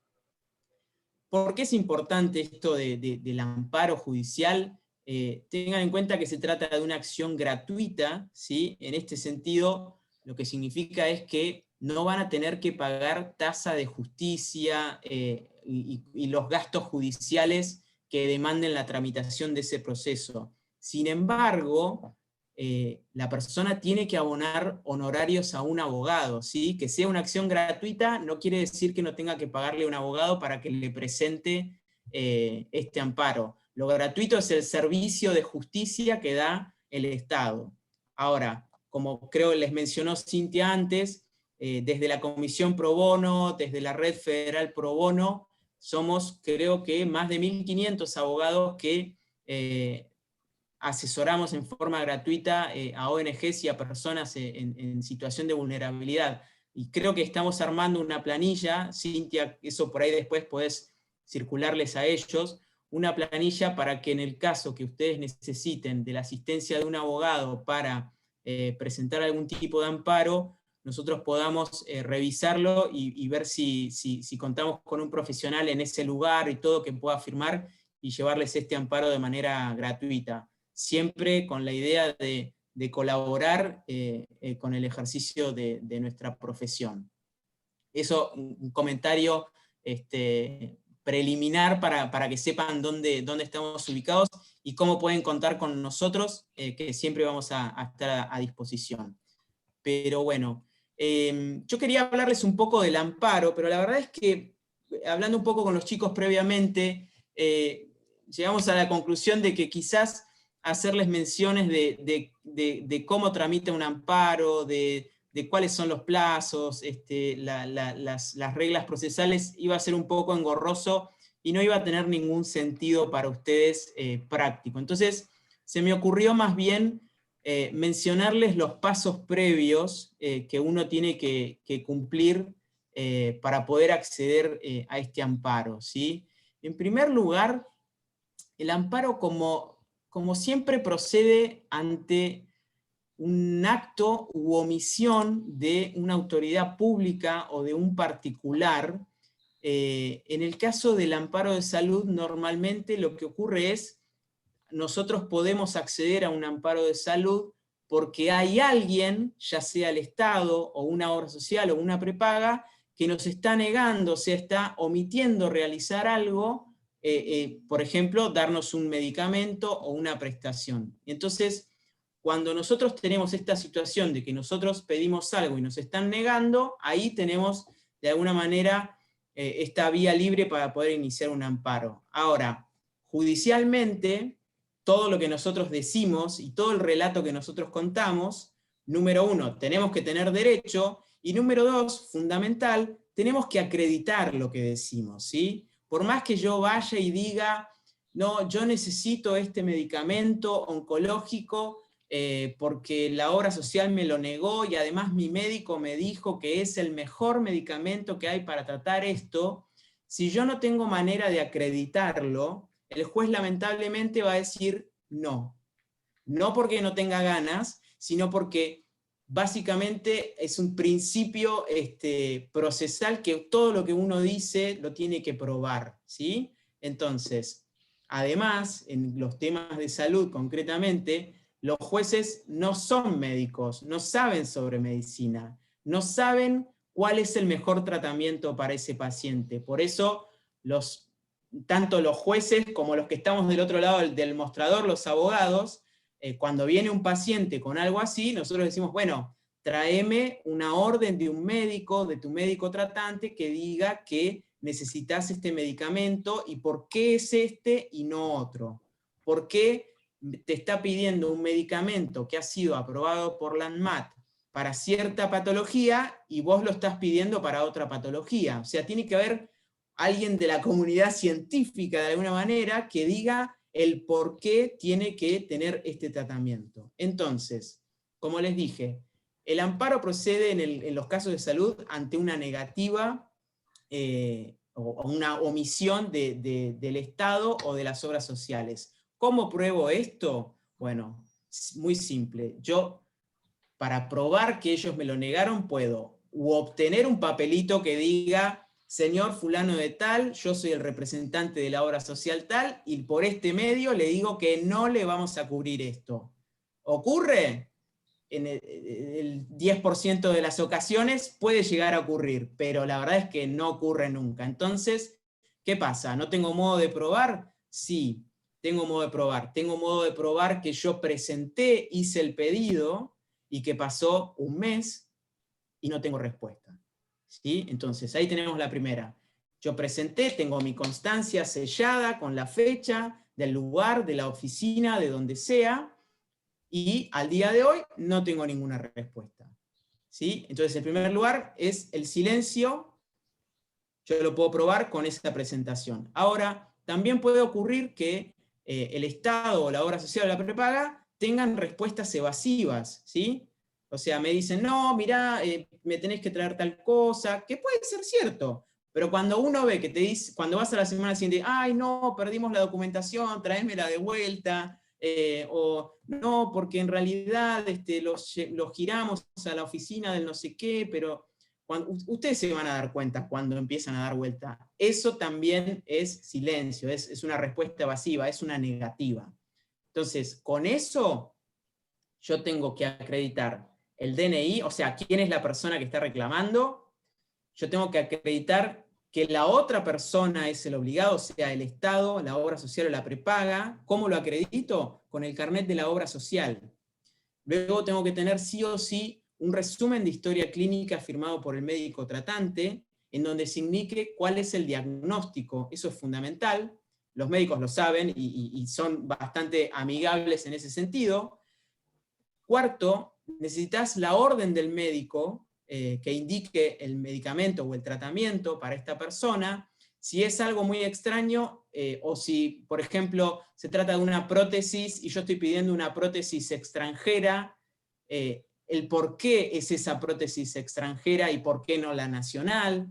¿Por qué es importante esto del amparo judicial? Tengan en cuenta que se trata de una acción gratuita, ¿sí? En este sentido, lo que significa es que no van a tener que pagar tasa de justicia y los gastos judiciales que demanden la tramitación de ese proceso. Sin embargo, la persona tiene que abonar honorarios a un abogado, ¿sí? Que sea una acción gratuita no quiere decir que no tenga que pagarle a un abogado para que le presente este amparo. Lo gratuito es el servicio de justicia que da el Estado. Ahora, como creo les mencionó Cintia antes, desde la Comisión Pro Bono, desde la Red Federal Pro Bono, somos creo que más de 1.500 abogados que asesoramos en forma gratuita a ONGs y a personas en situación de vulnerabilidad. Y creo que estamos armando una planilla, Cintia, eso por ahí después podés circularles a ellos, una planilla para que en el caso que ustedes necesiten de la asistencia de un abogado para presentar algún tipo de amparo, nosotros podamos revisarlo y ver si contamos con un profesional en ese lugar y todo que pueda firmar y llevarles este amparo de manera gratuita. Siempre con la idea de colaborar con el ejercicio de nuestra profesión. Eso, un comentario preliminar para que sepan dónde estamos ubicados y cómo pueden contar con nosotros, que siempre vamos a estar a disposición. Pero bueno, yo quería hablarles un poco del amparo, pero la verdad es que, hablando un poco con los chicos previamente, llegamos a la conclusión de que quizás hacerles menciones de cómo tramita un amparo, de cuáles son los plazos, las reglas procesales, iba a ser un poco engorroso y no iba a tener ningún sentido para ustedes práctico. Entonces, se me ocurrió más bien mencionarles los pasos previos que uno tiene que cumplir para poder acceder a este amparo, ¿sí? En primer lugar, el amparo como siempre procede ante un acto u omisión de una autoridad pública o de un particular. En el caso del amparo de salud, normalmente lo que ocurre es, nosotros podemos acceder a un amparo de salud porque hay alguien, ya sea el Estado o una obra social o una prepaga, que nos está negando, o sea, está omitiendo realizar algo, por ejemplo, darnos un medicamento o una prestación. Entonces, cuando nosotros tenemos esta situación de que nosotros pedimos algo y nos están negando, ahí tenemos de alguna manera esta vía libre para poder iniciar un amparo. Ahora, judicialmente, todo lo que nosotros decimos y todo el relato que nosotros contamos, número 1, tenemos que tener derecho, y número 2, fundamental, tenemos que acreditar lo que decimos, ¿sí? Por más que yo vaya y diga, no, yo necesito este medicamento oncológico porque la obra social me lo negó y además mi médico me dijo que es el mejor medicamento que hay para tratar esto, si yo no tengo manera de acreditarlo, el juez lamentablemente va a decir no. No porque no tenga ganas, sino porque básicamente es un principio procesal que todo lo que uno dice lo tiene que probar, ¿sí? Entonces, además, en los temas de salud concretamente, los jueces no son médicos, no saben sobre medicina, no saben cuál es el mejor tratamiento para ese paciente. Por eso, tanto los jueces como los que estamos del otro lado del mostrador, los abogados, cuando viene un paciente con algo así, nosotros decimos, bueno, tráeme una orden de un médico, de tu médico tratante, que diga que necesitas este medicamento y por qué es este y no otro. ¿Por qué te está pidiendo un medicamento que ha sido aprobado por la ANMAT para cierta patología y vos lo estás pidiendo para otra patología? O sea, tiene que haber alguien de la comunidad científica de alguna manera que diga el por qué tiene que tener este tratamiento. Entonces, como les dije, el amparo procede en los casos de salud ante una negativa o una omisión del Estado o de las obras sociales. ¿Cómo pruebo esto? Bueno, muy simple. Yo, para probar que ellos me lo negaron, puedo obtener un papelito que diga: señor fulano de tal, yo soy el representante de la obra social tal, y por este medio le digo que no le vamos a cubrir esto. ¿Ocurre? En el 10% de las ocasiones puede llegar a ocurrir, pero la verdad es que no ocurre nunca. Entonces, ¿qué pasa? ¿No tengo modo de probar? Sí, tengo modo de probar. Tengo modo de probar que yo presenté, hice el pedido, y que pasó un mes y no tengo respuesta. ¿Sí? Entonces, ahí tenemos la primera. Yo presenté, tengo mi constancia sellada con la fecha, del lugar, de la oficina, de donde sea, y al día de hoy no tengo ninguna respuesta. ¿Sí? Entonces, en primer lugar, es el silencio. Yo lo puedo probar con esta presentación. Ahora, también puede ocurrir que el Estado o la obra social o la prepaga tengan respuestas evasivas, ¿sí? O sea, me dicen: no, mirá, me tenés que traer tal cosa, que puede ser cierto, pero cuando uno ve que te dice, cuando vas a la semana siguiente: ay, no, perdimos la documentación, tráemela de vuelta, o no, porque en realidad los giramos a la oficina del no sé qué, pero ustedes se van a dar cuenta cuando empiezan a dar vuelta. Eso también es silencio, es una respuesta evasiva, es una negativa. Entonces, con eso yo tengo que acreditar el DNI, o sea, quién es la persona que está reclamando. Yo tengo que acreditar que la otra persona es el obligado, sea el Estado, la obra social o la prepaga. ¿Cómo lo acredito? Con el carnet de la obra social. Luego tengo que tener sí o sí un resumen de historia clínica firmado por el médico tratante, en donde se indique cuál es el diagnóstico. Eso es fundamental. Los médicos lo saben y son bastante amigables en ese sentido. Cuarto, necesitas la orden del médico que indique el medicamento o el tratamiento para esta persona. Si es algo muy extraño, o si, por ejemplo, se trata de una prótesis y yo estoy pidiendo una prótesis extranjera, el por qué es esa prótesis extranjera y por qué no la nacional.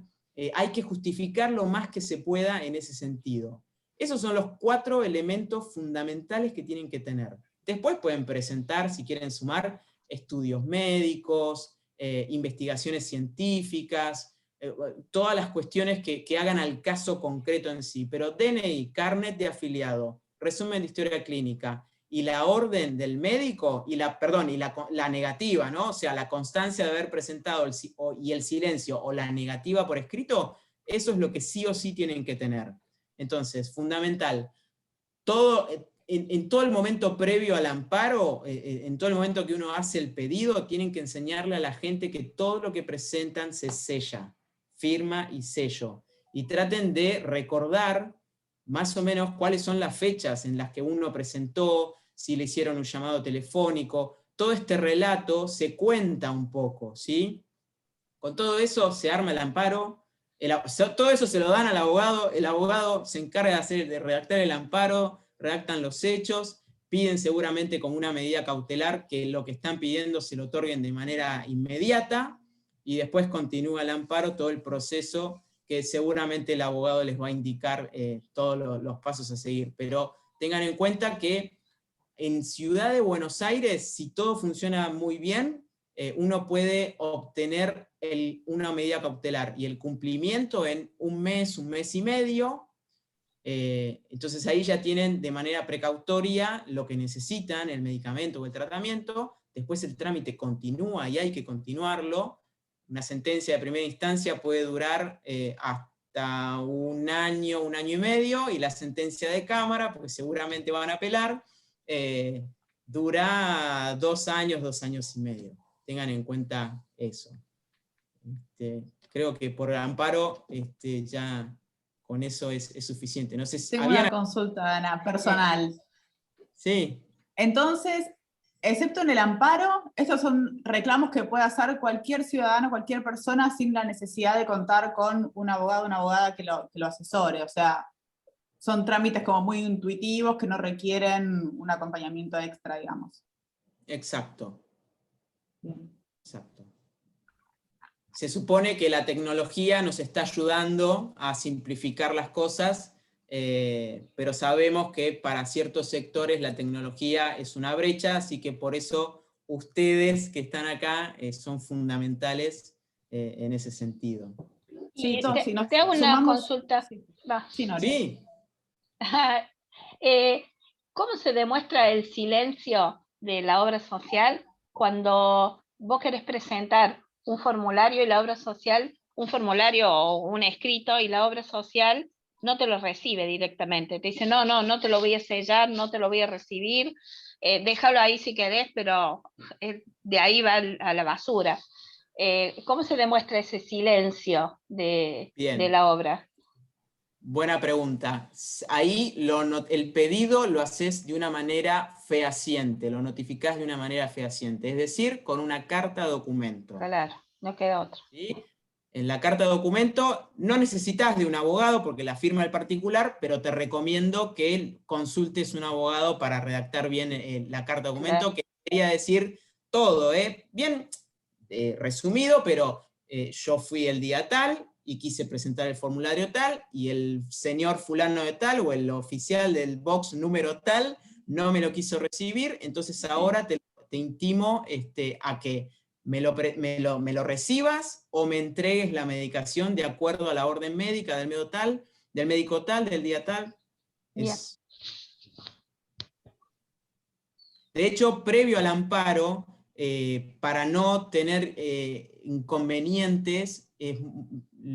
Hay que justificar lo más que se pueda en ese sentido. Esos son los 4 elementos fundamentales que tienen que tener. Después pueden presentar, si quieren sumar, estudios médicos, investigaciones científicas, todas las cuestiones que hagan al caso concreto en sí. Pero DNI, carnet de afiliado, resumen de historia clínica, y la orden del médico, y la negativa, ¿no? O sea, la constancia de haber presentado y el silencio, o la negativa por escrito, eso es lo que sí o sí tienen que tener. Entonces, fundamental, en todo el momento previo al amparo, en todo el momento que uno hace el pedido, tienen que enseñarle a la gente que todo lo que presentan se sella, firma y sello. Y traten de recordar más o menos cuáles son las fechas en las que uno presentó, si le hicieron un llamado telefónico. Todo este relato se cuenta un poco, ¿sí? Con todo eso se arma el amparo. Todo eso se lo dan al abogado, el abogado se encarga de redactar el amparo, redactan los hechos, piden seguramente como una medida cautelar que lo que están pidiendo se lo otorguen de manera inmediata, y después continúa el amparo, todo el proceso que seguramente el abogado les va a indicar todos los pasos a seguir. Pero tengan en cuenta que en Ciudad de Buenos Aires, si todo funciona muy bien, uno puede obtener una medida cautelar y el cumplimiento en un mes y medio. Entonces ahí ya tienen de manera precautoria lo que necesitan, el medicamento o el tratamiento. Después el trámite continúa y hay que continuarlo. Una sentencia de primera instancia puede durar hasta un año y medio, y la sentencia de Cámara, porque seguramente van a apelar, dura 2 años y medio. Tengan en cuenta eso. Creo que por amparo ya con eso es suficiente. No sé si tengo una consulta, Ana, personal. Sí. Entonces, excepto en el amparo, estos son reclamos que puede hacer cualquier ciudadano, cualquier persona, sin la necesidad de contar con un abogado o una abogada que lo asesore. O sea, son trámites como muy intuitivos que no requieren un acompañamiento extra, digamos. Exacto. Bien. Exacto. Se supone que la tecnología nos está ayudando a simplificar las cosas, pero sabemos que para ciertos sectores la tecnología es una brecha, así que por eso ustedes que están acá son fundamentales en ese sentido. Sí, Y si nos te hago una sumamos- consulta. Sí, Va. sí, Nori. Sí, ¿Cómo se demuestra el silencio de la obra social cuando vos querés presentar un formulario y la obra social, un formulario o un escrito y la obra social no te lo recibe directamente? Te dice, no te lo voy a sellar, no te lo voy a recibir, déjalo ahí si querés, pero de ahí va a la basura. ¿Cómo se demuestra ese silencio de la obra? buena pregunta. Ahí el pedido lo haces de una manera fehaciente, lo notificás de una manera fehaciente, es decir, con una carta documento. Claro, no queda otro. ¿Sí? En la carta documento no necesitas de un abogado porque la firma el particular, pero te recomiendo que consultes un abogado para redactar bien la carta documento, que quería decir todo, bien resumido, pero yo fui el día tal y quise presentar el formulario tal, y el señor fulano de tal, o el oficial del box número tal, no me lo quiso recibir, entonces ahora te intimo a que me lo recibas o me entregues la medicación de acuerdo a la orden médica del médico tal, del día tal. De hecho, previo al amparo, para no tener inconvenientes,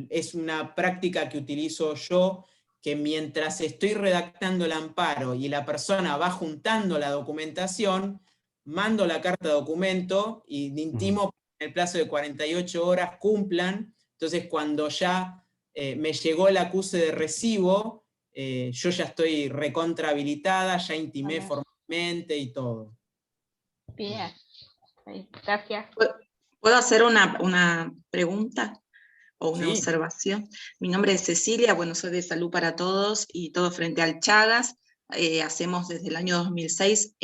es una práctica que utilizo yo, que mientras estoy redactando el amparo y la persona va juntando la documentación, mando la carta de documento y intimo en el plazo de 48 horas cumplan. Entonces, cuando ya me llegó el acuse de recibo, yo ya estoy recontra habilitada, ya intimé formalmente y todo. Bien, gracias. ¿Puedo hacer una pregunta o una Sí. observación? Mi nombre es Cecilia, bueno, soy de Salud para Todos y Todo Frente al Chagas. Hacemos desde el año 2006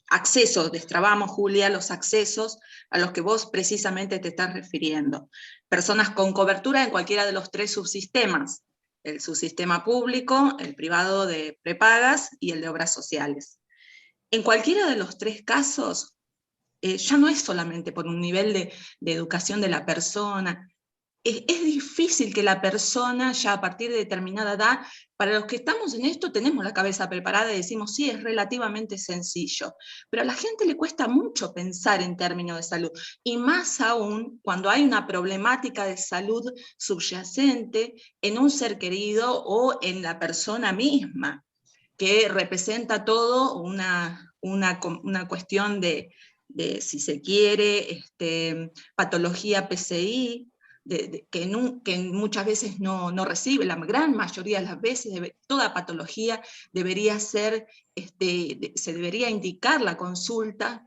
accesos, destrabamos, Julia, los accesos a los que vos precisamente te estás refiriendo. Personas con cobertura en cualquiera de los 3 subsistemas, el subsistema público, el privado de prepagas y el de obras sociales. En cualquiera de los 3 casos, ya no es solamente por un nivel de educación de la persona, es difícil que la persona ya a partir de determinada edad, para los que estamos en esto tenemos la cabeza preparada y decimos sí, es relativamente sencillo, pero a la gente le cuesta mucho pensar en términos de salud, y más aún cuando hay una problemática de salud subyacente en un ser querido o en la persona misma, que representa todo una cuestión de si se quiere, patología PCI, que muchas veces no recibe, la gran mayoría de las veces, toda patología debería ser, se debería indicar la consulta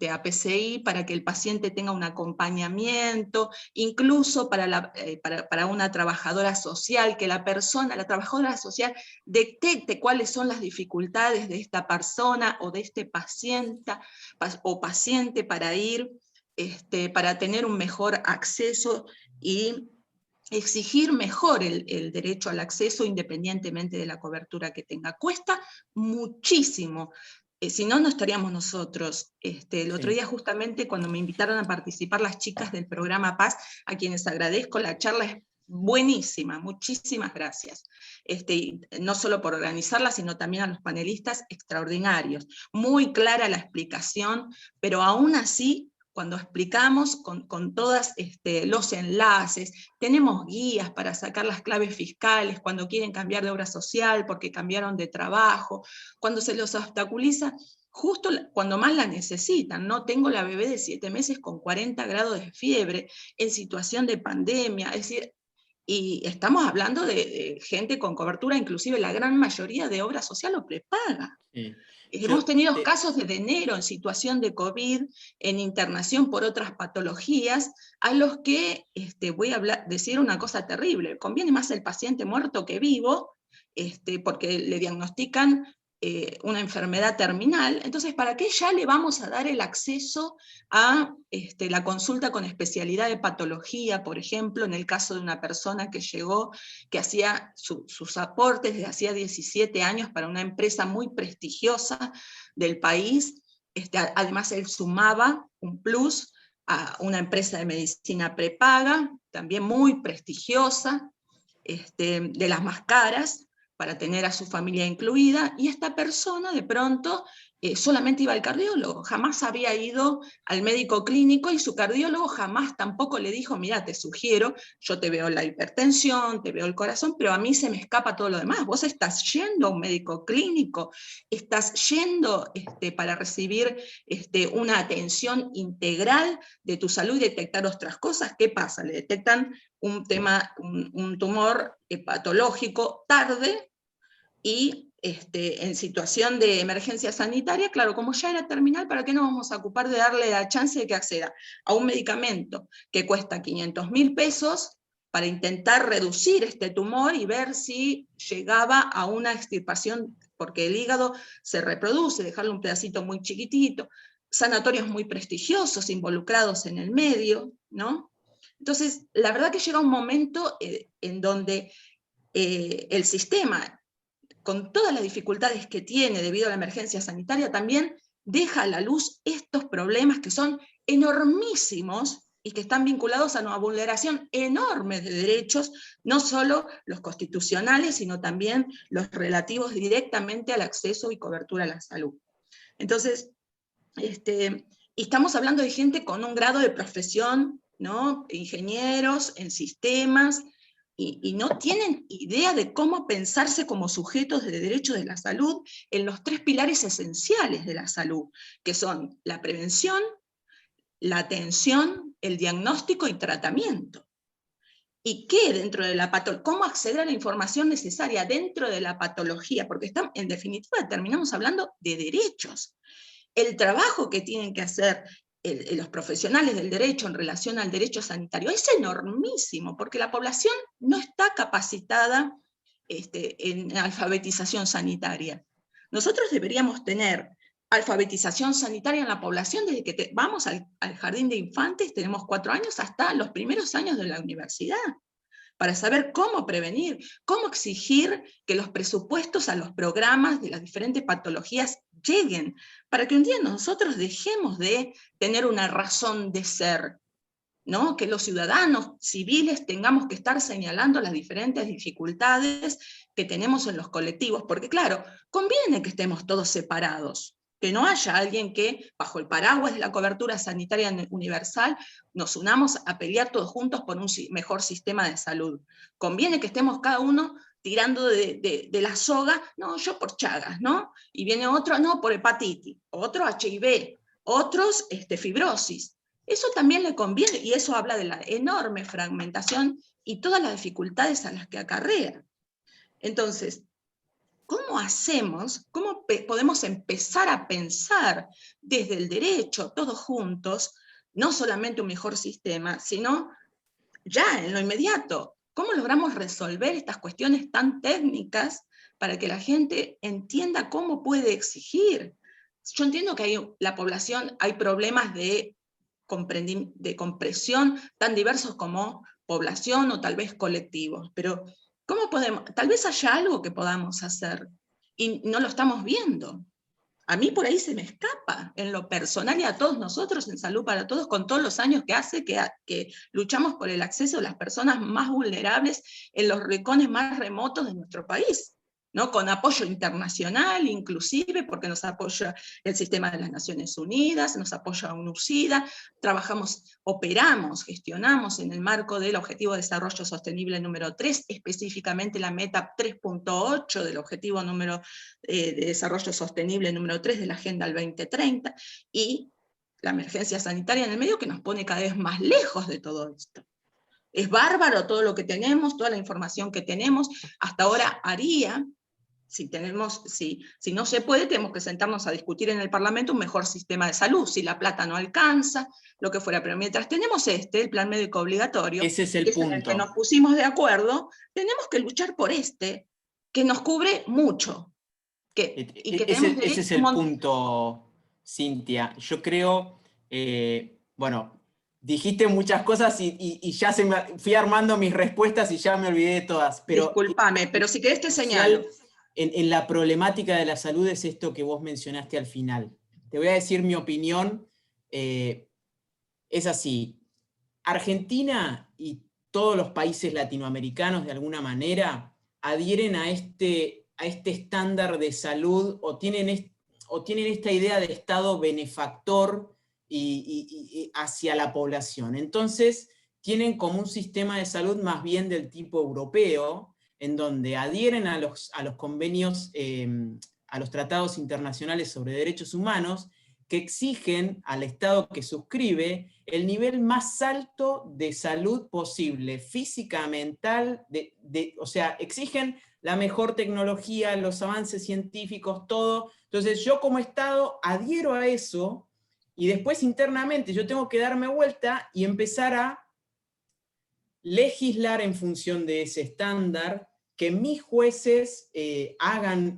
a PCI para que el paciente tenga un acompañamiento, incluso para una trabajadora social, que la trabajadora social detecte cuáles son las dificultades de esta persona o de este paciente para ir, para tener un mejor acceso y exigir mejor el derecho al acceso independientemente de la cobertura que tenga. Cuesta muchísimo, si no, no estaríamos nosotros. El otro día justamente cuando me invitaron a participar las chicas del programa Paz, a quienes agradezco, la charla es buenísima, muchísimas gracias. No solo por organizarla, sino también a los panelistas extraordinarios. Muy clara la explicación, pero aún así, cuando explicamos con todos los enlaces, tenemos guías para sacar las claves fiscales, cuando quieren cambiar de obra social porque cambiaron de trabajo, cuando se los obstaculiza, justo cuando más la necesitan, ¿no? Tengo la bebé de 7 meses con 40 grados de fiebre, en situación de pandemia, es decir, Y estamos hablando de gente con cobertura, inclusive la gran mayoría de obra social o prepaga. Sí. Hemos tenido casos desde enero en situación de COVID, en internación por otras patologías, a los que voy a decir una cosa terrible. Conviene más el paciente muerto que vivo, porque le diagnostican una enfermedad terminal. Entonces, ¿para qué ya le vamos a dar el acceso a la consulta con especialidad de patología, por ejemplo, en el caso de una persona que llegó, que hacía sus aportes desde hacía 17 años para una empresa muy prestigiosa del país? Además, él sumaba un plus a una empresa de medicina prepaga, también muy prestigiosa, de las más caras, para tener a su familia incluida, y esta persona de pronto solamente iba al cardiólogo, jamás había ido al médico clínico, y su cardiólogo jamás tampoco le dijo, mira, te sugiero, yo te veo la hipertensión, te veo el corazón, pero a mí se me escapa todo lo demás. Vos estás yendo a un médico clínico, estás yendo para recibir una atención integral de tu salud y detectar otras cosas. ¿Qué pasa? Le detectan un tumor patológico tarde, y en situación de emergencia sanitaria, claro, como ya era terminal, ¿para qué nos vamos a ocupar de darle la chance de que acceda a un medicamento que cuesta 500.000 pesos para intentar reducir este tumor y ver si llegaba a una extirpación, porque el hígado se reproduce, dejarle un pedacito muy chiquitito, sanatorios muy prestigiosos involucrados en el medio, ¿no? Entonces, la verdad que llega un momento en donde el sistema, con todas las dificultades que tiene debido a la emergencia sanitaria, también deja a la luz estos problemas que son enormísimos y que están vinculados a una vulneración enorme de derechos, no solo los constitucionales, sino también los relativos directamente al acceso y cobertura a la salud. Entonces, y estamos hablando de gente con un grado de profesión, ¿no? Ingenieros en sistemas, y no tienen idea de cómo pensarse como sujetos de derechos de la salud en los 3 pilares esenciales de la salud, que son la prevención, la atención, el diagnóstico y tratamiento. ¿Y qué dentro de la patología? ¿Cómo acceder a la información necesaria dentro de la patología? Porque en definitiva terminamos hablando de derechos. El trabajo que tienen que hacer los profesionales del derecho en relación al derecho sanitario es enormísimo, porque la población no está capacitada en alfabetización sanitaria. Nosotros deberíamos tener alfabetización sanitaria en la población desde que vamos al jardín de infantes, tenemos 4 años, hasta los primeros años de la universidad, para saber cómo prevenir, cómo exigir que los presupuestos a los programas de las diferentes patologías lleguen, para que un día nosotros dejemos de tener una razón de ser, ¿no? Que los ciudadanos civiles tengamos que estar señalando las diferentes dificultades que tenemos en los colectivos, porque claro, conviene que estemos todos separados, que no haya alguien que, bajo el paraguas de la cobertura sanitaria universal, nos unamos a pelear todos juntos por un mejor sistema de salud. Conviene que estemos cada uno tirando de la soga, no, yo por Chagas, ¿no? Y viene otro, no, por hepatitis, otro HIV, otros fibrosis. Eso también le conviene, y eso habla de la enorme fragmentación y todas las dificultades a las que acarrea. Entonces, ¿cómo hacemos, cómo podemos empezar a pensar desde el derecho, todos juntos, no solamente un mejor sistema, sino ya en lo inmediato? ¿Cómo logramos resolver estas cuestiones tan técnicas para que la gente entienda cómo puede exigir? Yo entiendo que la población, hay problemas de compresión tan diversos como población o tal vez colectivos, pero ¿cómo podemos? Tal vez haya algo que podamos hacer y no lo estamos viendo. A mí por ahí se me escapa, en lo personal y a todos nosotros en Salud para Todos, con todos los años que hace que luchamos por el acceso de las personas más vulnerables en los rincones más remotos de nuestro país, ¿no? Con apoyo internacional inclusive, porque nos apoya el sistema de las Naciones Unidas, nos apoya UNUCIDA, trabajamos, operamos, gestionamos en el marco del Objetivo de Desarrollo Sostenible número 3, específicamente la meta 3.8 del Objetivo de Desarrollo Sostenible número 3 de la Agenda al 2030, y la emergencia sanitaria en el medio que nos pone cada vez más lejos de todo esto. Es bárbaro todo lo que tenemos, toda la información que tenemos. Hasta ahora haría, si no se puede, tenemos que sentarnos a discutir en el Parlamento un mejor sistema de salud, si la plata no alcanza, lo que fuera. Pero mientras tenemos el plan médico obligatorio, ese es el que es en el que nos pusimos de acuerdo, tenemos que luchar por que nos cubre mucho. Ese es el punto, Cintia. Yo creo, bueno, dijiste muchas cosas y ya fui armando mis respuestas y ya me olvidé de todas. Pero, discúlpame, pero si querés te señalo. En la problemática de la salud es esto que vos mencionaste al final. Te voy a decir mi opinión. Es así. Argentina y todos los países latinoamericanos de alguna manera adhieren a este estándar de salud o tienen esta idea de Estado benefactor y hacia la población. Entonces, tienen como un sistema de salud más bien del tipo europeo, en donde adhieren a los convenios, a los tratados internacionales sobre derechos humanos, que exigen al Estado que suscribe el nivel más alto de salud posible, física, mental, o sea, exigen la mejor tecnología, los avances científicos, todo. Entonces yo como Estado adhiero a eso, y después internamente yo tengo que darme vuelta y empezar a legislar en función de ese estándar, que mis jueces hagan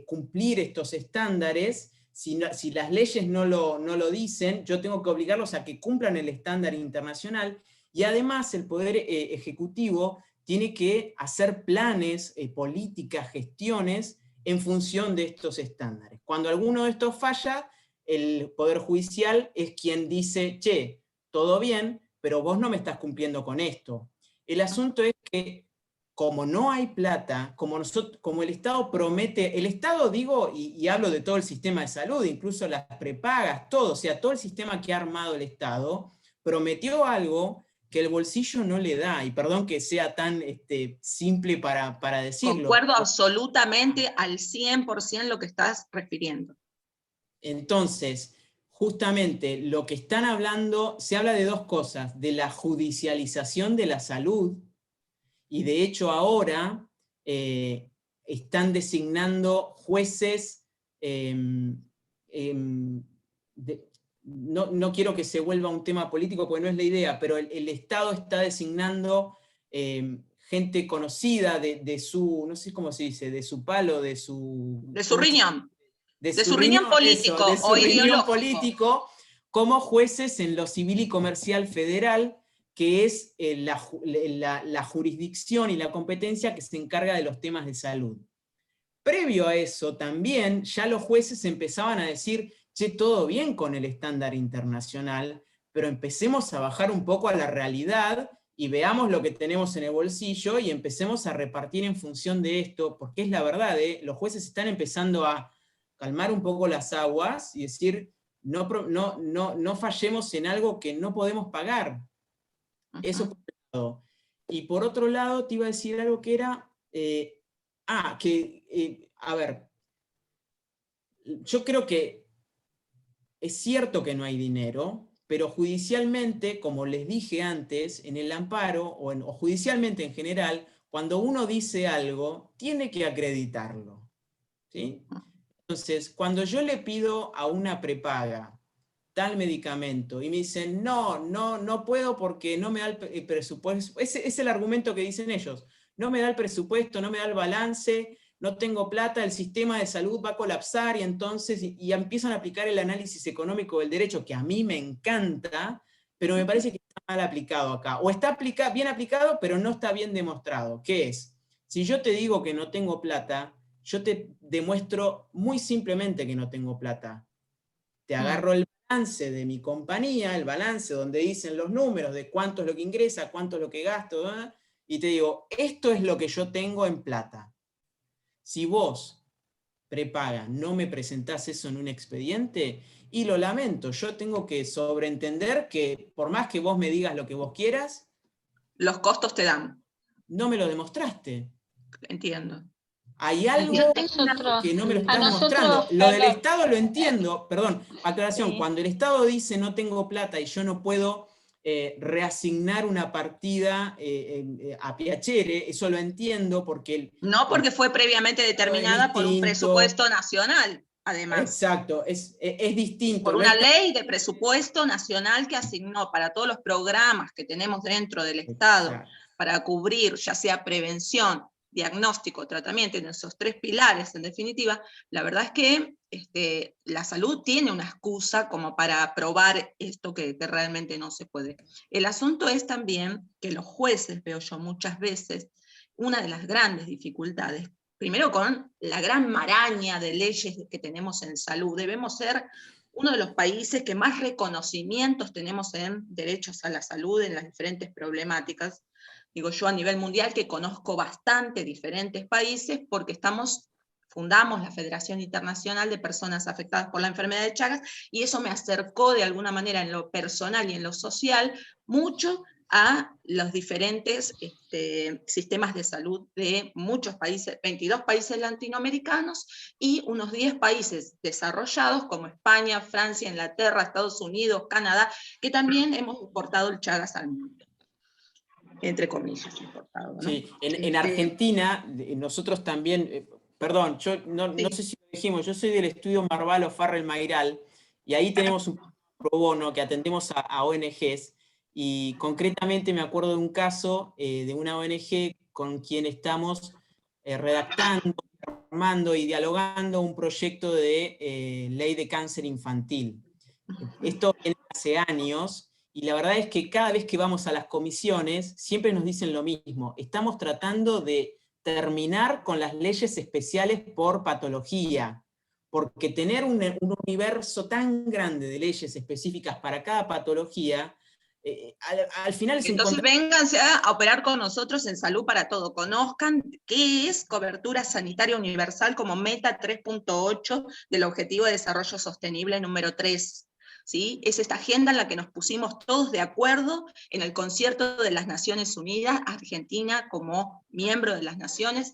cumplir estos estándares. Si las leyes no lo dicen, yo tengo que obligarlos a que cumplan el estándar internacional, y además el Poder Ejecutivo tiene que hacer planes, políticas, gestiones en función de estos estándares. Cuando alguno de estos falla, el Poder Judicial es quien dice, che, todo bien, pero vos no me estás cumpliendo con esto. El asunto es que, como no hay plata, como el Estado promete, el Estado digo, y hablo de todo el sistema de salud, incluso las prepagas, todo, o sea, todo el sistema que ha armado el Estado, prometió algo que el bolsillo no le da, y perdón que sea tan simple para decirlo. Concuerdo absolutamente al 100% lo que estás refiriendo. Entonces, justamente lo que están hablando, se habla de dos cosas, de la judicialización de la salud, y de hecho ahora están designando jueces, no quiero que se vuelva un tema político porque no es la idea, pero el Estado está designando gente conocida de su, no sé cómo se dice, de su palo, de su riñón. De su riñón político, de su riñón político, como jueces en lo civil y comercial federal, que es la jurisdicción y la competencia que se encarga de los temas de salud. Previo a eso también, ya los jueces empezaban a decir, che, todo bien con el estándar internacional, pero empecemos a bajar un poco a la realidad y veamos lo que tenemos en el bolsillo y empecemos a repartir en función de esto, porque es la verdad, los jueces están empezando a calmar un poco las aguas y decir, no fallemos en algo que no podemos pagar. Uh-huh. Eso por un lado. Y por otro lado, te iba a decir algo que era, a ver, yo creo que es cierto que no hay dinero, pero judicialmente, como les dije antes, en el amparo, o judicialmente en general, cuando uno dice algo, tiene que acreditarlo, ¿sí? Entonces, cuando yo le pido a una prepaga tal medicamento y me dicen, no puedo porque no me da el presupuesto, ese es el argumento que dicen ellos, no me da el presupuesto, no me da el balance, no tengo plata, el sistema de salud va a colapsar, y entonces y empiezan a aplicar el análisis económico del derecho, que a mí me encanta, pero me parece que está mal aplicado acá, o está bien aplicado, pero no está bien demostrado. ¿Qué es? Si yo te digo que no tengo plata, yo te demuestro muy simplemente que no tengo plata. Te agarro el balance de mi compañía, el balance donde dicen los números de cuánto es lo que ingresa, cuánto es lo que gasto, ¿eh? Y te digo, esto es lo que yo tengo en plata. Si vos, prepaga, no me presentás eso en un expediente, y lo lamento, yo tengo que sobreentender que por más que vos me digas lo que vos quieras, los costos te dan. No me lo demostraste. Entiendo. Hay algo que no me lo estás demostrando. Lo del Estado lo entiendo, perdón, aclaración, sí. Cuando el Estado dice no tengo plata y yo no puedo reasignar una partida a piacere, eso lo entiendo porque... No porque fue previamente determinada por un presupuesto nacional, además. Exacto, es distinto. Por una ley de presupuesto nacional que asignó para todos los programas que tenemos dentro del Estado, exacto, para cubrir ya sea prevención, diagnóstico, tratamiento, en esos 3 pilares, en definitiva, la verdad es que la salud tiene una excusa como para probar esto que realmente no se puede. El asunto es también que los jueces, veo yo muchas veces, una de las grandes dificultades, primero con la gran maraña de leyes que tenemos en salud, debemos ser uno de los países que más reconocimientos tenemos en derechos a la salud, en las diferentes problemáticas. Digo yo a nivel mundial que conozco bastante diferentes países porque fundamos la Federación Internacional de Personas Afectadas por la Enfermedad de Chagas, y eso me acercó de alguna manera en lo personal y en lo social mucho a los diferentes sistemas de salud de muchos países, 22 países latinoamericanos y unos 10 países desarrollados como España, Francia, Inglaterra, Estados Unidos, Canadá, que también hemos importado el Chagas al mundo. Entre comillas, importado, ¿no? Sí, en Argentina, nosotros también, perdón, yo no sé si lo dijimos, yo soy del estudio Marvalo Farrell Mayral, y ahí tenemos un pro bono que atendemos a ONGs, y concretamente me acuerdo de un caso de una ONG con quien estamos redactando, armando y dialogando un proyecto de ley de cáncer infantil. Esto viene hace años, y la verdad es que cada vez que vamos a las comisiones, siempre nos dicen lo mismo. Estamos tratando de terminar con las leyes especiales por patología, porque tener un universo tan grande de leyes específicas para cada patología, al final es... Entonces vénganse a operar con nosotros en Salud para Todo. Conozcan qué es cobertura sanitaria universal como meta 3.8 del Objetivo de Desarrollo Sostenible número 3. ¿Sí? Es esta agenda en la que nos pusimos todos de acuerdo en el concierto de las Naciones Unidas. Argentina, como miembro de las Naciones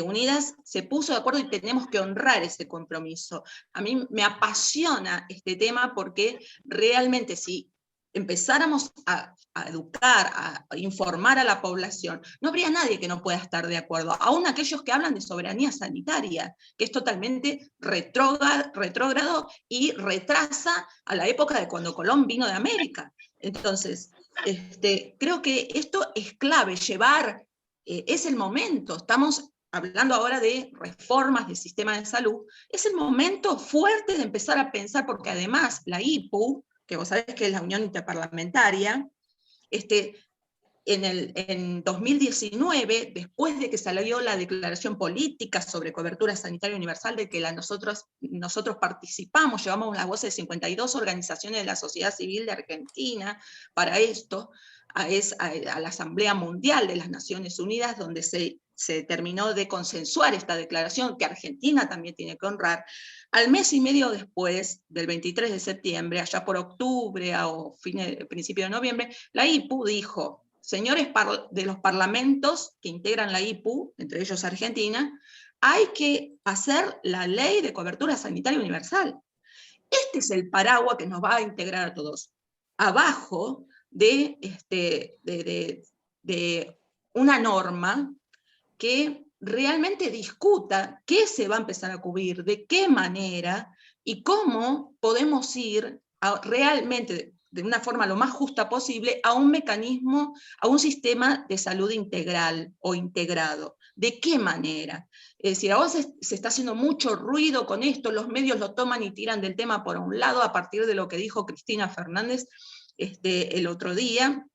Unidas, se puso de acuerdo y tenemos que honrar ese compromiso. A mí me apasiona este tema porque realmente si empezáramos a educar, a informar a la población, no habría nadie que no pueda estar de acuerdo, aún aquellos que hablan de soberanía sanitaria, que es totalmente retrógrado y retrasa a la época de cuando Colón vino de América. Entonces, creo que esto es clave, es el momento, estamos hablando ahora de reformas del sistema de salud, es el momento fuerte de empezar a pensar, porque además la IPU, que vos sabés que es la Unión Interparlamentaria, en 2019, después de que salió la declaración política sobre cobertura sanitaria universal, de que nosotros participamos, llevamos la voz de 52 organizaciones de la sociedad civil de Argentina para esto, a la Asamblea Mundial de las Naciones Unidas, donde se terminó de consensuar esta declaración, que Argentina también tiene que honrar. Al mes y medio después, del 23 de septiembre, allá por octubre o principio de noviembre, la IPU dijo: señores de los parlamentos que integran la IPU, entre ellos Argentina, hay que hacer la ley de cobertura sanitaria universal. Este es el paraguas que nos va a integrar a todos. Abajo de una norma que realmente discuta qué se va a empezar a cubrir, de qué manera, y cómo podemos ir realmente, de una forma lo más justa posible, a un mecanismo, a un sistema de salud integral o integrado. ¿De qué manera? Es decir, ahora se está haciendo mucho ruido con esto, los medios lo toman y tiran del tema por un lado, a partir de lo que dijo Cristina Fernández el otro día,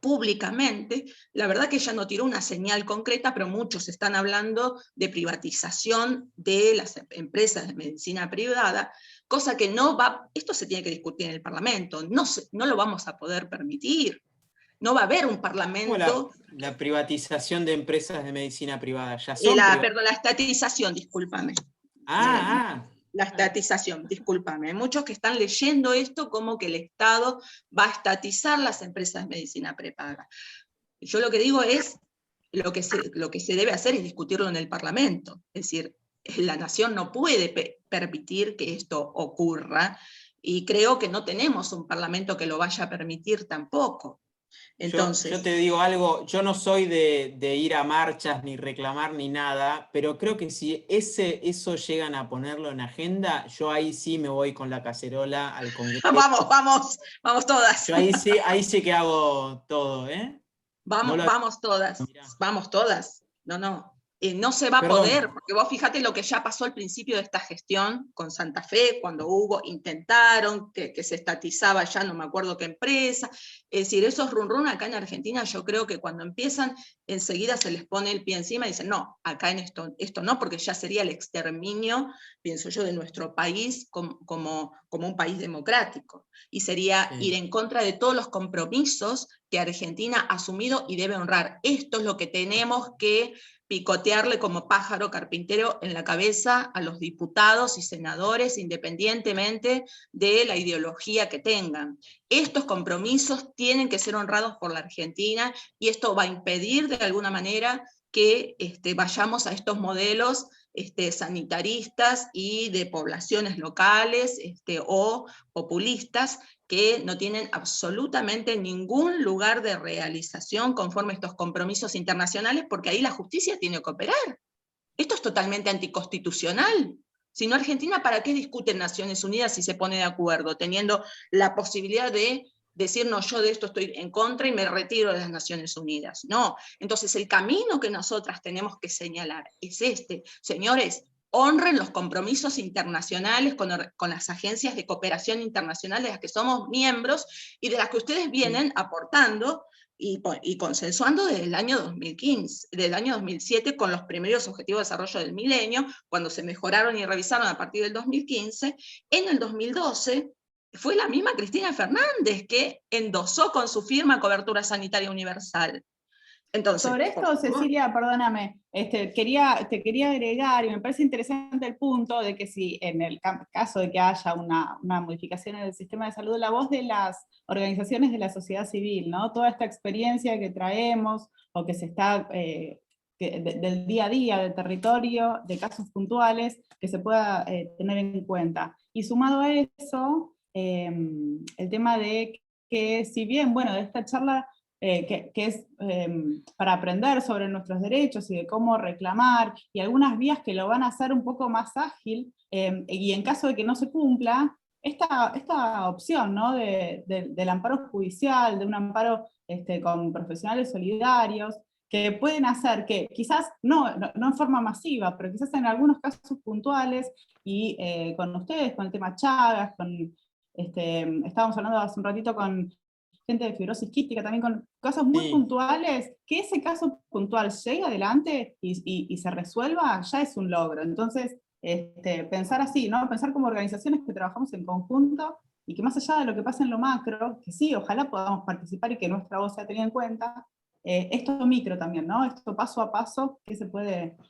públicamente. La verdad que ella no tiró una señal concreta, pero muchos están hablando de privatización de las empresas de medicina privada, cosa que no va, esto se tiene que discutir en el Parlamento, no lo vamos a poder permitir. No va a haber un Parlamento... La privatización de empresas de medicina privada, ya son... Perdón, la estatización, discúlpame. La estatización, discúlpame. Hay muchos que están leyendo esto como que el Estado va a estatizar las empresas de medicina prepaga. Yo lo que digo es, lo que se debe hacer es discutirlo en el Parlamento. Es decir, la nación no puede permitir que esto ocurra, y creo que no tenemos un parlamento que lo vaya a permitir tampoco. Entonces, yo te digo algo, yo no soy de ir a marchas, ni reclamar, ni nada, pero creo que si eso llegan a ponerlo en agenda, yo ahí sí me voy con la cacerola al Congreso. Vamos todas. Yo ahí sí que hago todo, ¿eh? Vamos todas, Mirá. vamos todas. No se va a poder, porque vos fíjate lo que ya pasó al principio de esta gestión con Santa Fe, cuando intentaron que se estatizaba ya no me acuerdo qué empresa. Es decir, esos run acá en Argentina, yo creo que cuando empiezan, enseguida se les pone el pie encima y dicen, no, acá en esto no, porque ya sería el exterminio, pienso yo, de nuestro país como un país democrático. Y sería ir en contra de todos los compromisos que Argentina ha asumido y debe honrar. Esto es lo que tenemos que picotearle como pájaro carpintero en la cabeza a los diputados y senadores, independientemente de la ideología que tengan. Estos compromisos tienen que ser honrados por la Argentina, y esto va a impedir de alguna manera que vayamos a estos modelos sanitaristas y de poblaciones locales o populistas que no tienen absolutamente ningún lugar de realización conforme a estos compromisos internacionales, porque ahí la justicia tiene que operar. Esto es totalmente anticonstitucional. Si no, Argentina, ¿para qué discute en Naciones Unidas si se pone de acuerdo, teniendo la posibilidad de decir, no, yo de esto estoy en contra y me retiro de las Naciones Unidas? No. Entonces, el camino que nosotras tenemos que señalar es este. Señores, honren los compromisos internacionales con las agencias de cooperación internacional de las que somos miembros y de las que ustedes vienen aportando y consensuando desde el año 2015, desde el año 2007, con los primeros Objetivos de Desarrollo del Milenio, cuando se mejoraron y revisaron a partir del 2015. En el 2012 fue la misma Cristina Fernández que endosó con su firma cobertura sanitaria universal. Entonces, sobre esto, Cecilia, perdóname, te quería agregar, y me parece interesante el punto de que si en el caso de que haya una modificación en el sistema de salud, la voz de las organizaciones de la sociedad civil, ¿no? Toda esta experiencia que traemos, o que se está, del día a día, del territorio, de casos puntuales, que se pueda tener en cuenta. Y sumado a eso, el tema de que, si bien, bueno, de esta charla, que es para aprender sobre nuestros derechos y de cómo reclamar, y algunas vías que lo van a hacer un poco más ágil, y en caso de que no se cumpla, esta opción, ¿no? del amparo judicial, de un amparo con profesionales solidarios, que pueden hacer que, quizás no en forma masiva, pero quizás en algunos casos puntuales, y con ustedes, con el tema Chagas, estábamos hablando hace un ratito con gente de fibrosis quística, también con casos muy puntuales, que ese caso puntual llegue adelante y se resuelva, ya es un logro. Entonces, pensar así, ¿no? Pensar como organizaciones que trabajamos en conjunto, y que más allá de lo que pasa en lo macro, que sí, ojalá podamos participar y que nuestra voz sea tenida en cuenta, esto micro también, ¿no? Esto paso a paso,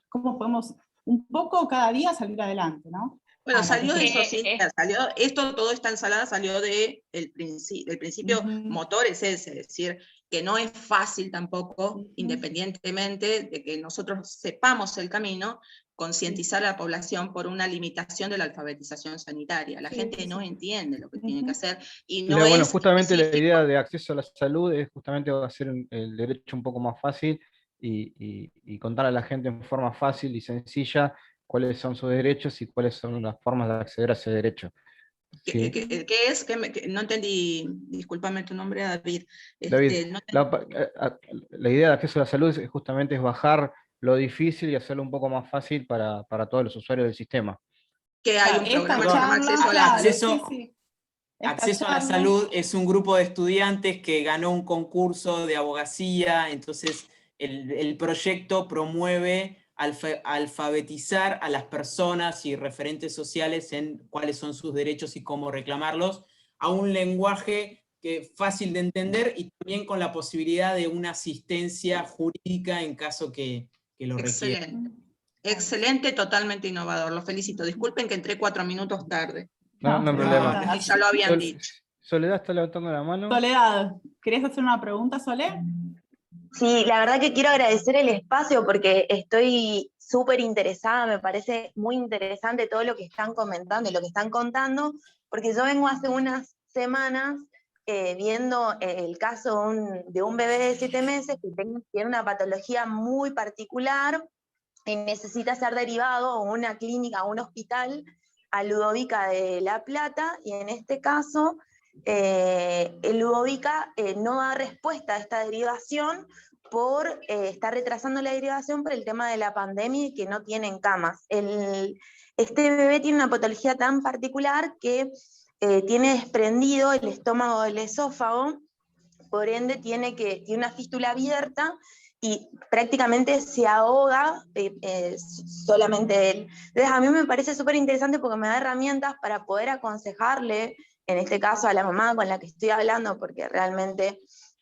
cómo podemos un poco cada día salir adelante, ¿no? Bueno, salió de eso, Cintia, toda esta ensalada salió del principio motor es ese, es decir, que no es fácil tampoco, independientemente de que nosotros sepamos el camino, concientizar a la población por una limitación de la alfabetización sanitaria. La gente no entiende lo que tiene que hacer, y no bueno, es justamente específico. la idea de acceso a la salud es justamente hacer el derecho un poco más fácil y contar a la gente en forma fácil y sencilla cuáles son sus derechos y cuáles son las formas de acceder a ese derecho. ¿Sí? ¿Qué es? No entendí, discúlpame tu nombre, David. David, la idea de acceso a la salud justamente es bajar lo difícil y hacerlo un poco más fácil para todos los usuarios del sistema. Que hay un programa que se llama Acceso a la Acceso a la Salud es un grupo de estudiantes que ganó un concurso de abogacía, entonces el proyecto promueve alfabetizar a las personas y referentes sociales en cuáles son sus derechos y cómo reclamarlos, a un lenguaje fácil de entender, y también con la posibilidad de una asistencia jurídica en caso que lo requiera. Excelente, totalmente innovador, lo felicito. Disculpen que entré 4 minutos tarde. No hay problema. Ya lo habían dicho. Soledad está levantando la mano. Soledad, ¿querías hacer una pregunta, Soledad? Sí, la verdad que quiero agradecer el espacio porque estoy súper interesada, me parece muy interesante todo lo que están comentando y lo que están contando, porque yo vengo hace unas semanas viendo el caso de un bebé de 7 meses que tiene una patología muy particular y necesita ser derivado a una clínica, a un hospital, a Ludovica de La Plata, y en este caso el Ludovica no da respuesta a esta derivación por estar retrasando la derivación por el tema de la pandemia y que no tienen camas. Este bebé tiene una patología tan particular que tiene desprendido el estómago del esófago, por ende tiene una fístula abierta y prácticamente se ahoga solamente él. Entonces a mí me parece súper interesante porque me da herramientas para poder aconsejarle, en este caso a la mamá con la que estoy hablando, porque realmente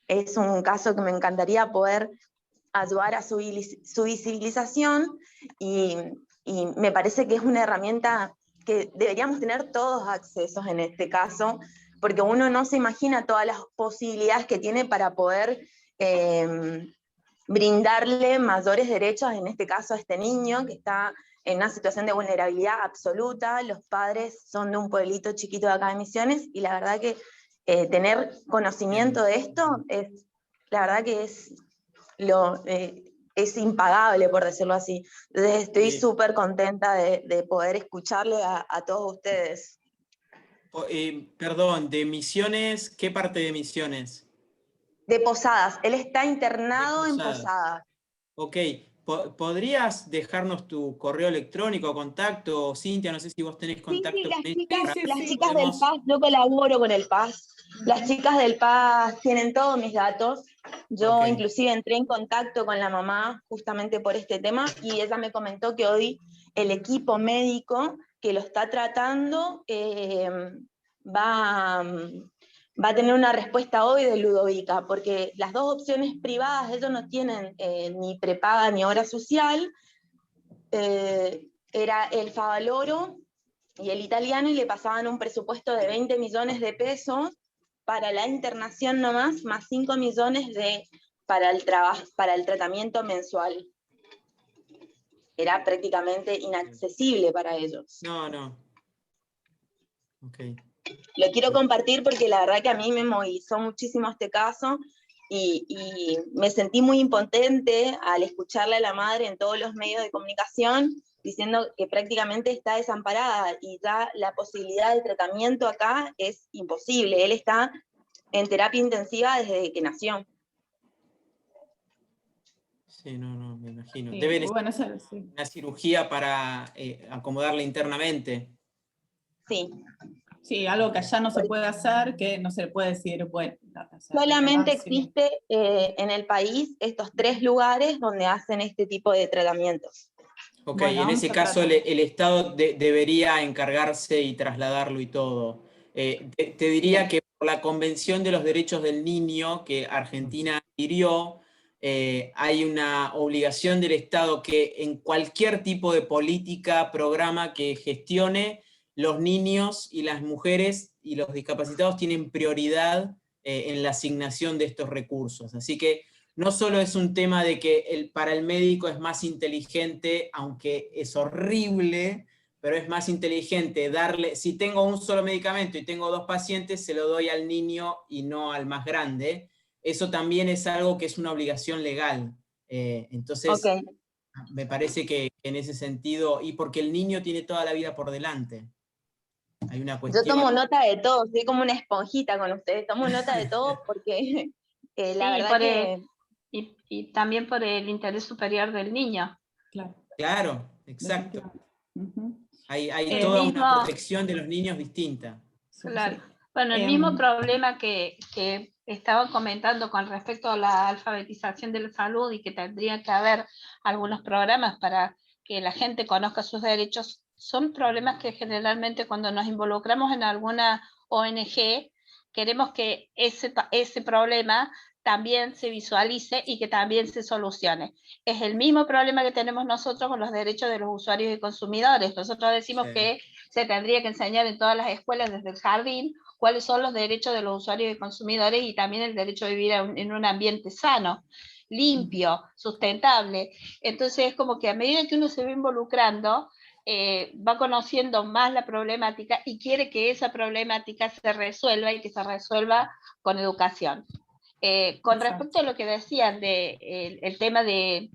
es un caso que me encantaría poder ayudar a su visibilización, y me parece que es una herramienta que deberíamos tener todos accesos en este caso, porque uno no se imagina todas las posibilidades que tiene para poder brindarle mayores derechos, en este caso a este niño que está en una situación de vulnerabilidad absoluta. Los padres son de un pueblito chiquito de acá de Misiones, y la verdad que tener conocimiento de esto la verdad que es impagable, por decirlo así. Entonces estoy súper contenta de poder escucharle a todos ustedes. Perdón, ¿de Misiones? ¿Qué parte de Misiones? De Posadas. Él está internado en Posadas. Ok. ¿Podrías dejarnos tu correo electrónico o contacto? Cintia, no sé si vos tenés contacto Sí, con ella. las chicas del PAS, yo colaboro con el PAS. Las chicas del PAS tienen todos mis datos. Yo inclusive entré en contacto con la mamá justamente por este tema, y ella me comentó que hoy el equipo médico que lo está tratando va a tener una respuesta hoy de Ludovica, porque las dos opciones privadas, ellos no tienen ni prepaga ni obra social. Era el Favaloro y el italiano, y le pasaban un presupuesto de 20 millones de pesos para la internación nomás, más 5 millones para el tratamiento mensual. Era prácticamente inaccesible para ellos. No. Ok. Lo quiero compartir porque la verdad que a mí me movilizó muchísimo este caso, y me sentí muy impotente al escucharle a la madre en todos los medios de comunicación diciendo que prácticamente está desamparada, y ya la posibilidad de tratamiento acá es imposible. Él está en terapia intensiva desde que nació. Sí, no, me imagino. Sí, Debe bueno, necesitar una cirugía para acomodarle internamente. Sí. Sí, algo que allá no se puede hacer, que no se le puede decir, bueno. Solamente existe en el país estos 3 lugares donde hacen este tipo de tratamientos. Ok, Bueno, en ese caso el Estado debería encargarse y trasladarlo y todo. Te diría que por la Convención de los Derechos del Niño que Argentina adhirió, hay una obligación del Estado que en cualquier tipo de política, programa que gestione, los niños y las mujeres y los discapacitados tienen prioridad en la asignación de estos recursos. Así que no solo es un tema de que para el médico es más inteligente, aunque es horrible, pero es más inteligente darle, si tengo un solo medicamento y tengo 2 pacientes, se lo doy al niño y no al más grande. Eso también es algo que es una obligación legal. Entonces, me parece que en ese sentido, y porque el niño tiene toda la vida por delante. Hay una cuestión. Yo tomo nota de todo, soy como una esponjita con ustedes, tomo nota de todo porque la verdad que... Y también por el interés superior del niño. Claro, exacto. Hay El toda mismo, una protección de los niños distinta. Claro. Bueno, el mismo problema que estaban comentando con respecto a la alfabetización de la salud, y que tendría que haber algunos programas para que la gente conozca sus derechos, son problemas que generalmente cuando nos involucramos en alguna ONG, queremos que ese problema también se visualice y que también se solucione. Es el mismo problema que tenemos nosotros con los derechos de los usuarios y consumidores. Nosotros decimos que se tendría que enseñar en todas las escuelas desde el jardín cuáles son los derechos de los usuarios y consumidores, y también el derecho a vivir en un ambiente sano, limpio, sustentable. Entonces es como que a medida que uno se va involucrando, va conociendo más la problemática y quiere que esa problemática se resuelva y que se resuelva con educación. Con respecto a lo que decían de el tema de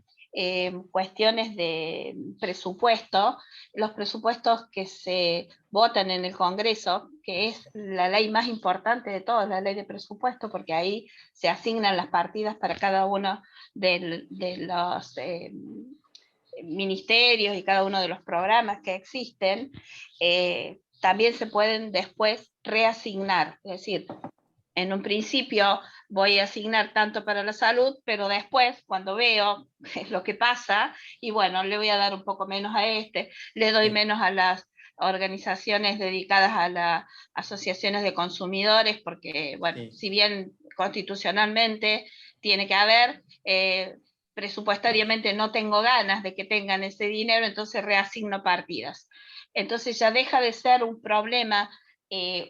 cuestiones de presupuesto, los presupuestos que se votan en el Congreso, que es la ley más importante de todas, la ley de presupuesto, porque ahí se asignan las partidas para cada uno de los ministerios y cada uno de los programas que existen, también se pueden después reasignar, es decir, en un principio voy a asignar tanto para la salud, pero después, cuando veo lo que pasa, y bueno, le voy a dar un poco menos a este, le doy menos a las organizaciones dedicadas a las asociaciones de consumidores, porque, bueno, si bien constitucionalmente tiene que haber, presupuestariamente no tengo ganas de que tengan ese dinero, entonces reasigno partidas. Entonces ya deja de ser un problema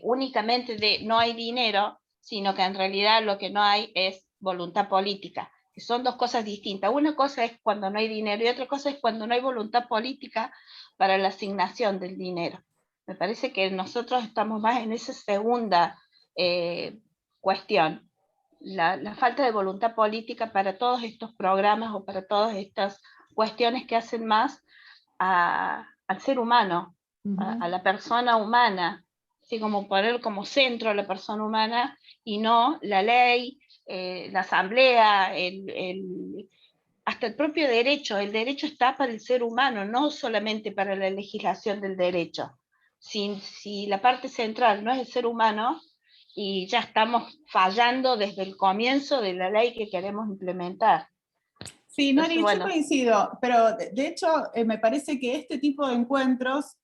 únicamente de no hay dinero, sino que en realidad lo que no hay es voluntad política, que son dos cosas distintas. Una cosa es cuando no hay dinero y otra cosa es cuando no hay voluntad política para la asignación del dinero. Me parece que nosotros estamos más en esa segunda cuestión, la falta de voluntad política para todos estos programas o para todas estas cuestiones que hacen más al ser humano, a la persona humana, así como poner como centro a la persona humana y no la ley, la asamblea, hasta el propio derecho. El derecho está para el ser humano, no solamente para la legislación del derecho. Si la parte central no es el ser humano, y ya estamos fallando desde el comienzo de la ley que queremos implementar. Sí, Nori, Entonces, bueno, yo coincido, pero de hecho me parece que este tipo de encuentros,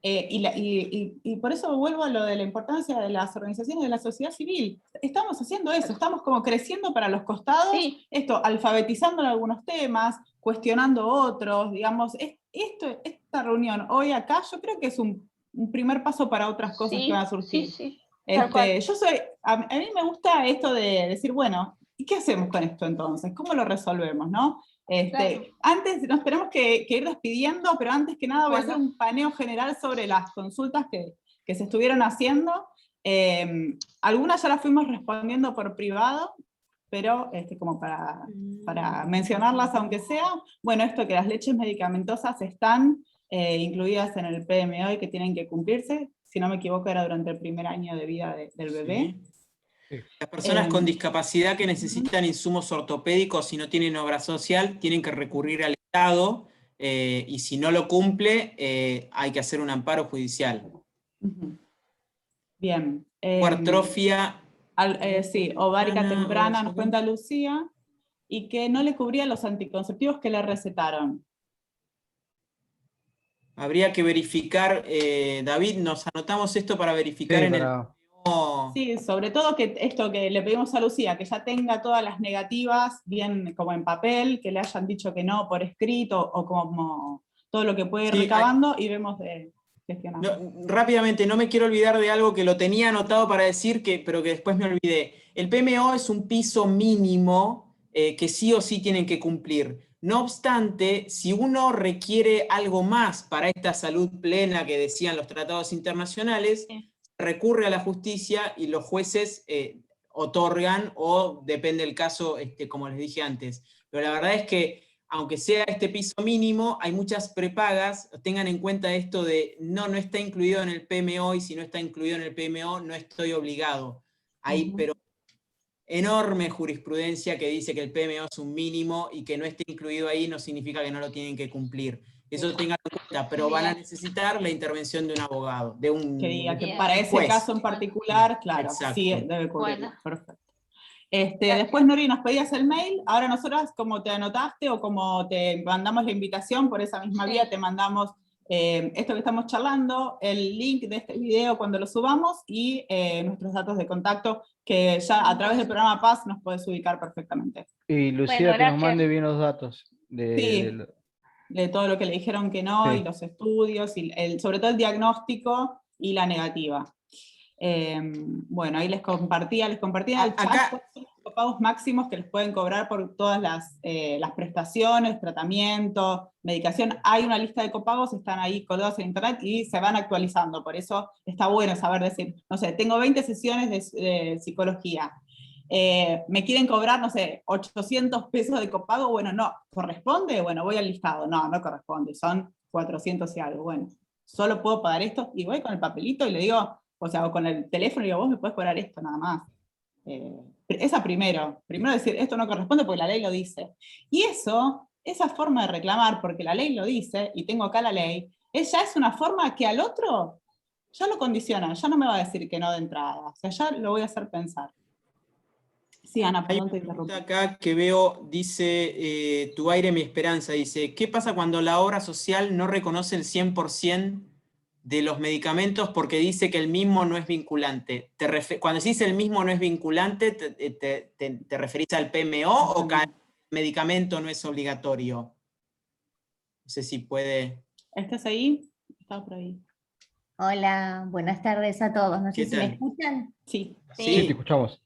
y por eso vuelvo a lo de la importancia de las organizaciones de la sociedad civil, estamos haciendo eso, estamos como creciendo para los costados, sí, esto, alfabetizando en algunos temas, cuestionando otros, digamos, esta reunión hoy acá, yo creo que es un primer paso para otras cosas que van a surgir. sí, tal cual. A mí me gusta esto de decir, bueno, ¿y qué hacemos con esto entonces? ¿Cómo lo resolvemos, no? Claro. Antes nos tenemos que ir despidiendo, pero antes que nada voy a hacer Bueno. un paneo general sobre las consultas que se estuvieron haciendo. Algunas ya las fuimos respondiendo por privado, pero como para mencionarlas aunque sea, bueno, esto que las leches medicamentosas están incluidas en el PMO y que tienen que cumplirse, si no me equivoco era durante el primer año de vida del bebé. Sí. Las personas con discapacidad que necesitan insumos ortopédicos y no tienen obra social, tienen que recurrir al Estado, y si no lo cumple, hay que hacer un amparo judicial. Bien. Atrofia. Sí, ovárica temprana, nos cuenta Lucía, y que no le cubría los anticonceptivos que le recetaron. Habría que verificar, David, nos anotamos esto para verificar en el... Sí, sobre todo que esto que le pedimos a Lucía, que ya tenga todas las negativas bien como en papel, que le hayan dicho que no por escrito, o como todo lo que puede ir recabando, y vemos de gestionar. No, rápidamente, no me quiero olvidar de algo que lo tenía anotado para decir, pero que después me olvidé. El PMO es un piso mínimo que sí o sí tienen que cumplir. No obstante, si uno requiere algo más para esta salud plena que decían los tratados internacionales, recurre a la justicia y los jueces otorgan, o depende del caso, como les dije antes. Pero la verdad es que, aunque sea este piso mínimo, hay muchas prepagas. Tengan en cuenta esto de no está incluido en el PMO, y si no está incluido en el PMO, no estoy obligado. Hay, pero enorme jurisprudencia que dice que el PMO es un mínimo y que no esté incluido ahí no significa que no lo tienen que cumplir. Eso tengan en cuenta, pero van a necesitar la intervención de un abogado, de un que diga que para ese juez. caso en particular, claro, Exacto. sí debe cubrirlo. Bueno. Perfecto. Después, Nori, nos pedías el mail. Ahora nosotras, como te anotaste o como te mandamos la invitación por esa misma vía, te mandamos esto que estamos charlando, el link de este video cuando lo subamos, y nuestros datos de contacto, que ya a través del programa Paz nos puedes ubicar perfectamente. Y Lucía, que nos mande bien los datos. De todo lo que le dijeron que no, y los estudios, y sobre todo el diagnóstico y la negativa. Bueno, ahí les compartía en el chat Acá, cuáles son los copagos máximos que les pueden cobrar por todas las prestaciones, tratamiento, medicación. Hay una lista de copagos, están ahí colgados en internet y se van actualizando. Por eso está bueno saber decir, no sé, tengo 20 sesiones de psicología. Me quieren cobrar, no sé, 800 pesos de copago, bueno, no, ¿corresponde? Bueno, voy al listado, no corresponde, son 400 y algo, bueno, solo puedo pagar esto, y voy con el papelito y le digo, o sea, o con el teléfono y digo, vos me podés cobrar esto nada más. Esa primero decir, esto no corresponde porque la ley lo dice. Y esa forma de reclamar, porque la ley lo dice, y tengo acá la ley, ya es una forma que al otro ya lo condiciona, ya no me va a decir que no de entrada, o sea, ya lo voy a hacer pensar. Sí, Ana, hay perdón, te una interrumpí. pregunta acá que veo, dice, tu aire, mi esperanza, dice, ¿qué pasa cuando la obra social no reconoce el 100% de los medicamentos porque dice que el mismo no es vinculante? Cuando se dice el mismo no es vinculante, ¿te referís al PMO o que el medicamento no es obligatorio? No sé si puede... ¿Estás ahí? Estaba por ahí. Hola, buenas tardes a todos. No ¿Qué sé si me tal? escuchan. Sí. Sí, te escuchamos.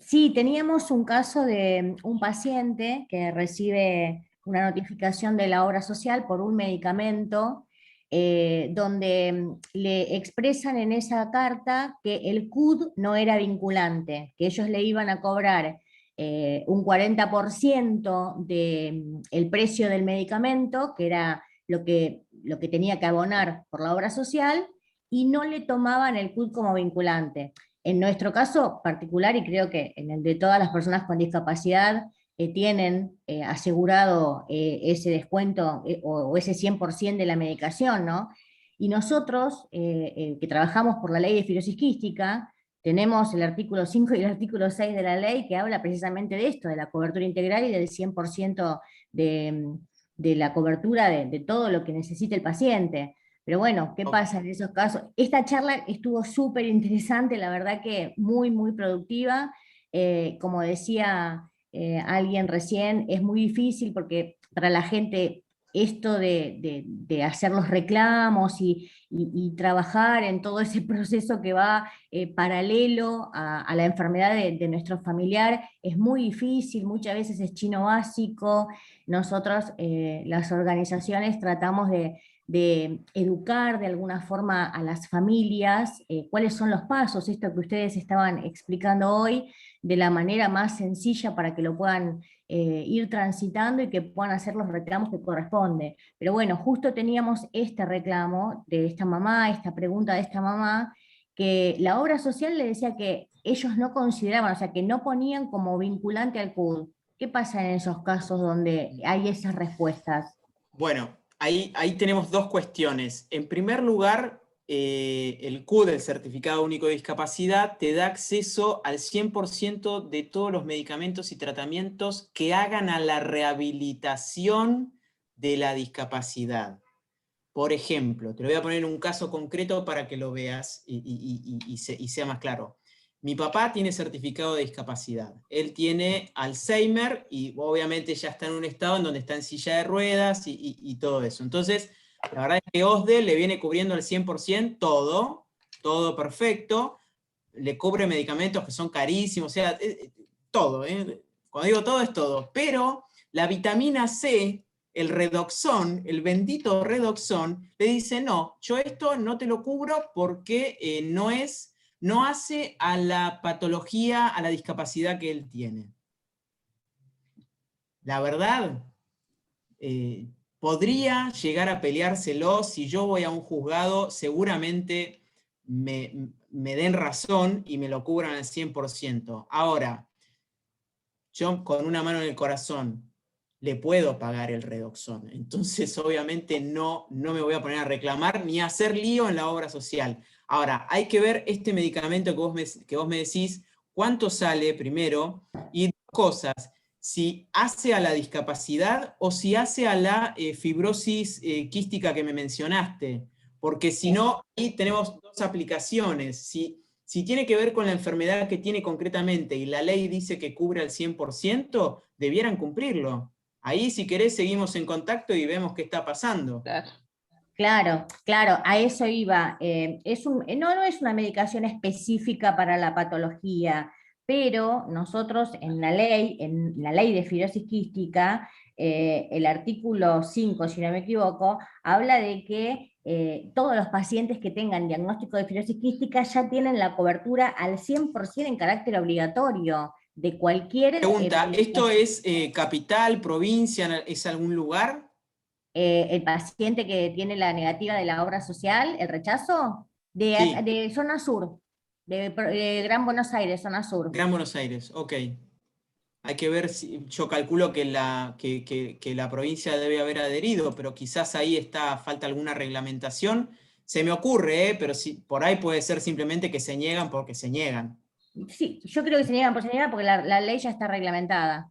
Sí, teníamos un caso de un paciente que recibe una notificación de la obra social por un medicamento donde le expresan en esa carta que el CUD no era vinculante, que ellos le iban a cobrar un 40% del precio del medicamento, que era lo que tenía que abonar por la obra social, y no le tomaban el CUD como vinculante. En nuestro caso particular, y creo que en el de todas las personas con discapacidad, tienen asegurado ese descuento o ese 100% de la medicación, ¿no? Y nosotros, que trabajamos por la ley de fibrosis quística, tenemos el artículo 5 y el artículo 6 de la ley que habla precisamente de esto, de la cobertura integral y del 100% de la cobertura de todo lo que necesite el paciente. Pero bueno, ¿qué pasa en esos casos? Esta charla estuvo súper interesante, la verdad que muy, muy productiva. Como decía alguien recién, es muy difícil porque para la gente esto de hacer los reclamos y trabajar en todo ese proceso que va paralelo a la enfermedad de nuestro familiar es muy difícil, muchas veces es chino básico. Nosotros, las organizaciones, tratamos de educar de alguna forma a las familias, cuáles son los pasos, esto que ustedes estaban explicando hoy, de la manera más sencilla para que lo puedan ir transitando y que puedan hacer los reclamos que corresponde. Pero bueno, justo teníamos este reclamo de esta mamá, esta pregunta de esta mamá, que la obra social le decía que ellos no consideraban, o sea, que no ponían como vinculante al CUD. ¿Qué pasa en esos casos donde hay esas respuestas? Bueno, ahí tenemos dos cuestiones. En primer lugar, el CUD, el Certificado Único de Discapacidad, te da acceso al 100% de todos los medicamentos y tratamientos que hagan a la rehabilitación de la discapacidad. Por ejemplo, te lo voy a poner un caso concreto para que lo veas y sea más claro. Mi papá tiene certificado de discapacidad. Él tiene Alzheimer y obviamente ya está en un estado en donde está en silla de ruedas y todo eso. Entonces, la verdad es que OSDE le viene cubriendo al 100% todo perfecto. Le cubre medicamentos que son carísimos, o sea, todo. Cuando digo todo, es todo. Pero la vitamina C, el Redoxon, el bendito Redoxon, le dice, no, yo esto no te lo cubro porque no hace a la patología, a la discapacidad que él tiene. La verdad, podría llegar a peleárselo. Si yo voy a un juzgado, seguramente me den razón y me lo cubran al 100%. Ahora, yo con una mano en el corazón le puedo pagar el Redoxon. Entonces, obviamente, no me voy a poner a reclamar ni a hacer lío en la obra social. Ahora, hay que ver este medicamento que vos me decís, cuánto sale primero, y dos cosas, si hace a la discapacidad o si hace a la fibrosis quística que me mencionaste. Porque si no, ahí tenemos dos aplicaciones. Si tiene que ver con la enfermedad que tiene concretamente y la ley dice que cubre al 100%, debieran cumplirlo. Ahí, si querés, seguimos en contacto y vemos qué está pasando. Claro. Claro, claro, a eso iba. No es una medicación específica para la patología, pero nosotros en la ley de fibrosis quística, el artículo 5, si no me equivoco, habla de que todos los pacientes que tengan diagnóstico de fibrosis quística ya tienen la cobertura al 100% en carácter obligatorio de cualquier... Pregunta, ¿esto es capital, provincia, es algún lugar? El paciente que tiene la negativa de la obra social, el rechazo, Sí. de zona sur, de Gran Buenos Aires, zona sur. Gran Buenos Aires, ok. Hay que ver si, yo calculo que que la provincia debe haber adherido, pero quizás ahí falta alguna reglamentación. Se me ocurre, pero por ahí puede ser simplemente que se niegan porque se niegan. Sí, yo creo que se niegan porque la ley ya está reglamentada.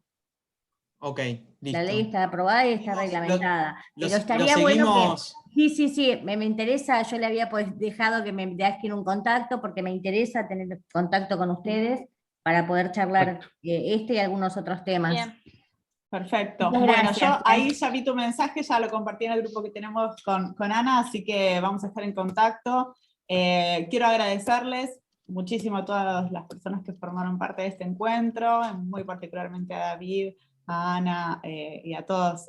Ok, listo. La ley está aprobada y está reglamentada. Pero estaría lo bueno seguimos. que... Sí, me interesa, yo le había dejado que me dejen un contacto porque me interesa tener contacto con ustedes para poder charlar este y algunos otros temas. Bien. Perfecto. Muchas Bueno, gracias. yo ahí ya vi tu mensaje, ya lo compartí en el grupo que tenemos con Ana, así que vamos a estar en contacto. Quiero agradecerles muchísimo a todas las personas que formaron parte de este encuentro, muy particularmente a David, a Ana y a todos,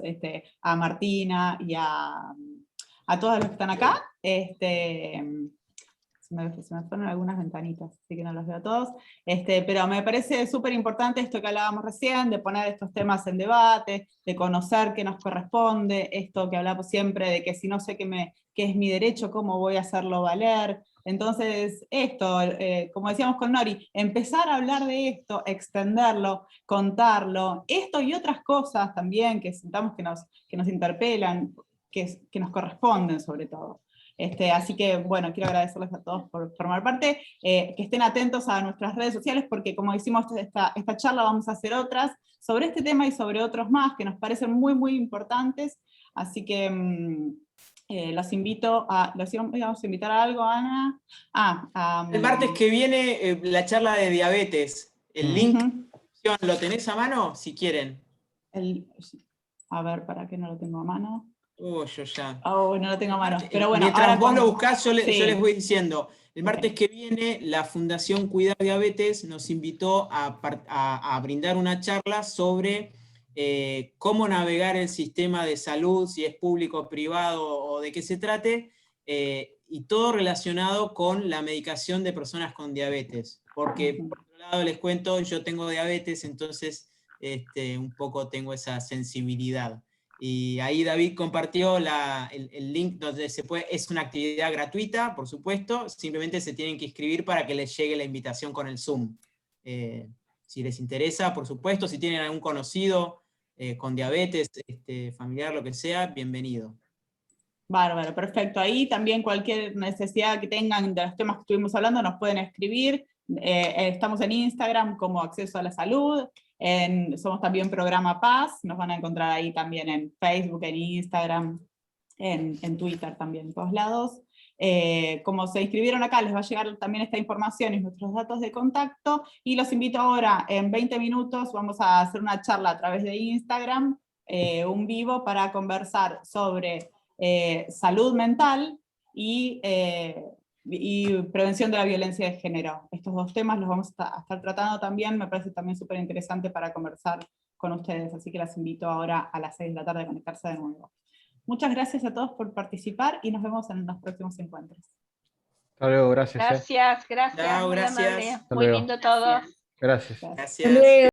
a Martina y a todos los que están acá. Se me fueron algunas ventanitas, así que no los veo a todos. Pero me parece súper importante esto que hablábamos recién, de poner estos temas en debate, de conocer qué nos corresponde, esto que hablamos siempre de que si no sé qué es mi derecho, ¿cómo voy a hacerlo valer? Entonces, esto, como decíamos con Nori, empezar a hablar de esto, extenderlo, contarlo, esto y otras cosas también que sintamos que nos interpelan, que nos corresponden sobre todo. Así que, bueno, quiero agradecerles a todos por formar parte, que estén atentos a nuestras redes sociales, porque como decimos, esta charla vamos a hacer otras sobre este tema y sobre otros más, que nos parecen muy, muy importantes, así que los íbamos a invitar a algo, Ana. El martes que viene, la charla de diabetes, el link, ¿lo tenés a mano? Si quieren. A ver, ¿para qué no lo tengo a mano? Yo ya. No lo tengo a mano. Pero bueno, mientras ahora vos lo buscás, yo les voy diciendo. El martes Okay. que viene, la Fundación Cuidar Diabetes nos invitó a brindar una charla sobre cómo navegar el sistema de salud, si es público o privado o de qué se trate, y todo relacionado con la medicación de personas con diabetes. Porque, por otro lado, les cuento, yo tengo diabetes, entonces un poco tengo esa sensibilidad. Y ahí David compartió el link donde es una actividad gratuita, por supuesto, simplemente se tienen que inscribir para que les llegue la invitación con el Zoom. Si les interesa, por supuesto, si tienen algún conocido con diabetes, familiar, lo que sea, bienvenido. Bárbaro, perfecto. Ahí también cualquier necesidad que tengan de los temas que estuvimos hablando nos pueden escribir. Estamos en Instagram como Acceso a la Salud. Somos también Programa Paz, nos van a encontrar ahí también en Facebook, en Instagram, en Twitter también, en todos lados. Como se inscribieron acá, les va a llegar también esta información y nuestros datos de contacto, y los invito ahora, en 20 minutos, vamos a hacer una charla a través de Instagram, un vivo para conversar sobre salud mental y prevención de la violencia de género. Estos dos temas los vamos a estar tratando también, me parece también súper interesante para conversar con ustedes, así que las invito ahora a las 6 de la tarde a conectarse de nuevo. Muchas gracias a todos por participar y nos vemos en los próximos encuentros. Hasta luego, gracias. Gracias, Chao, muy gracias. amable. Hasta Muy luego. lindo todo. Gracias. Gracias.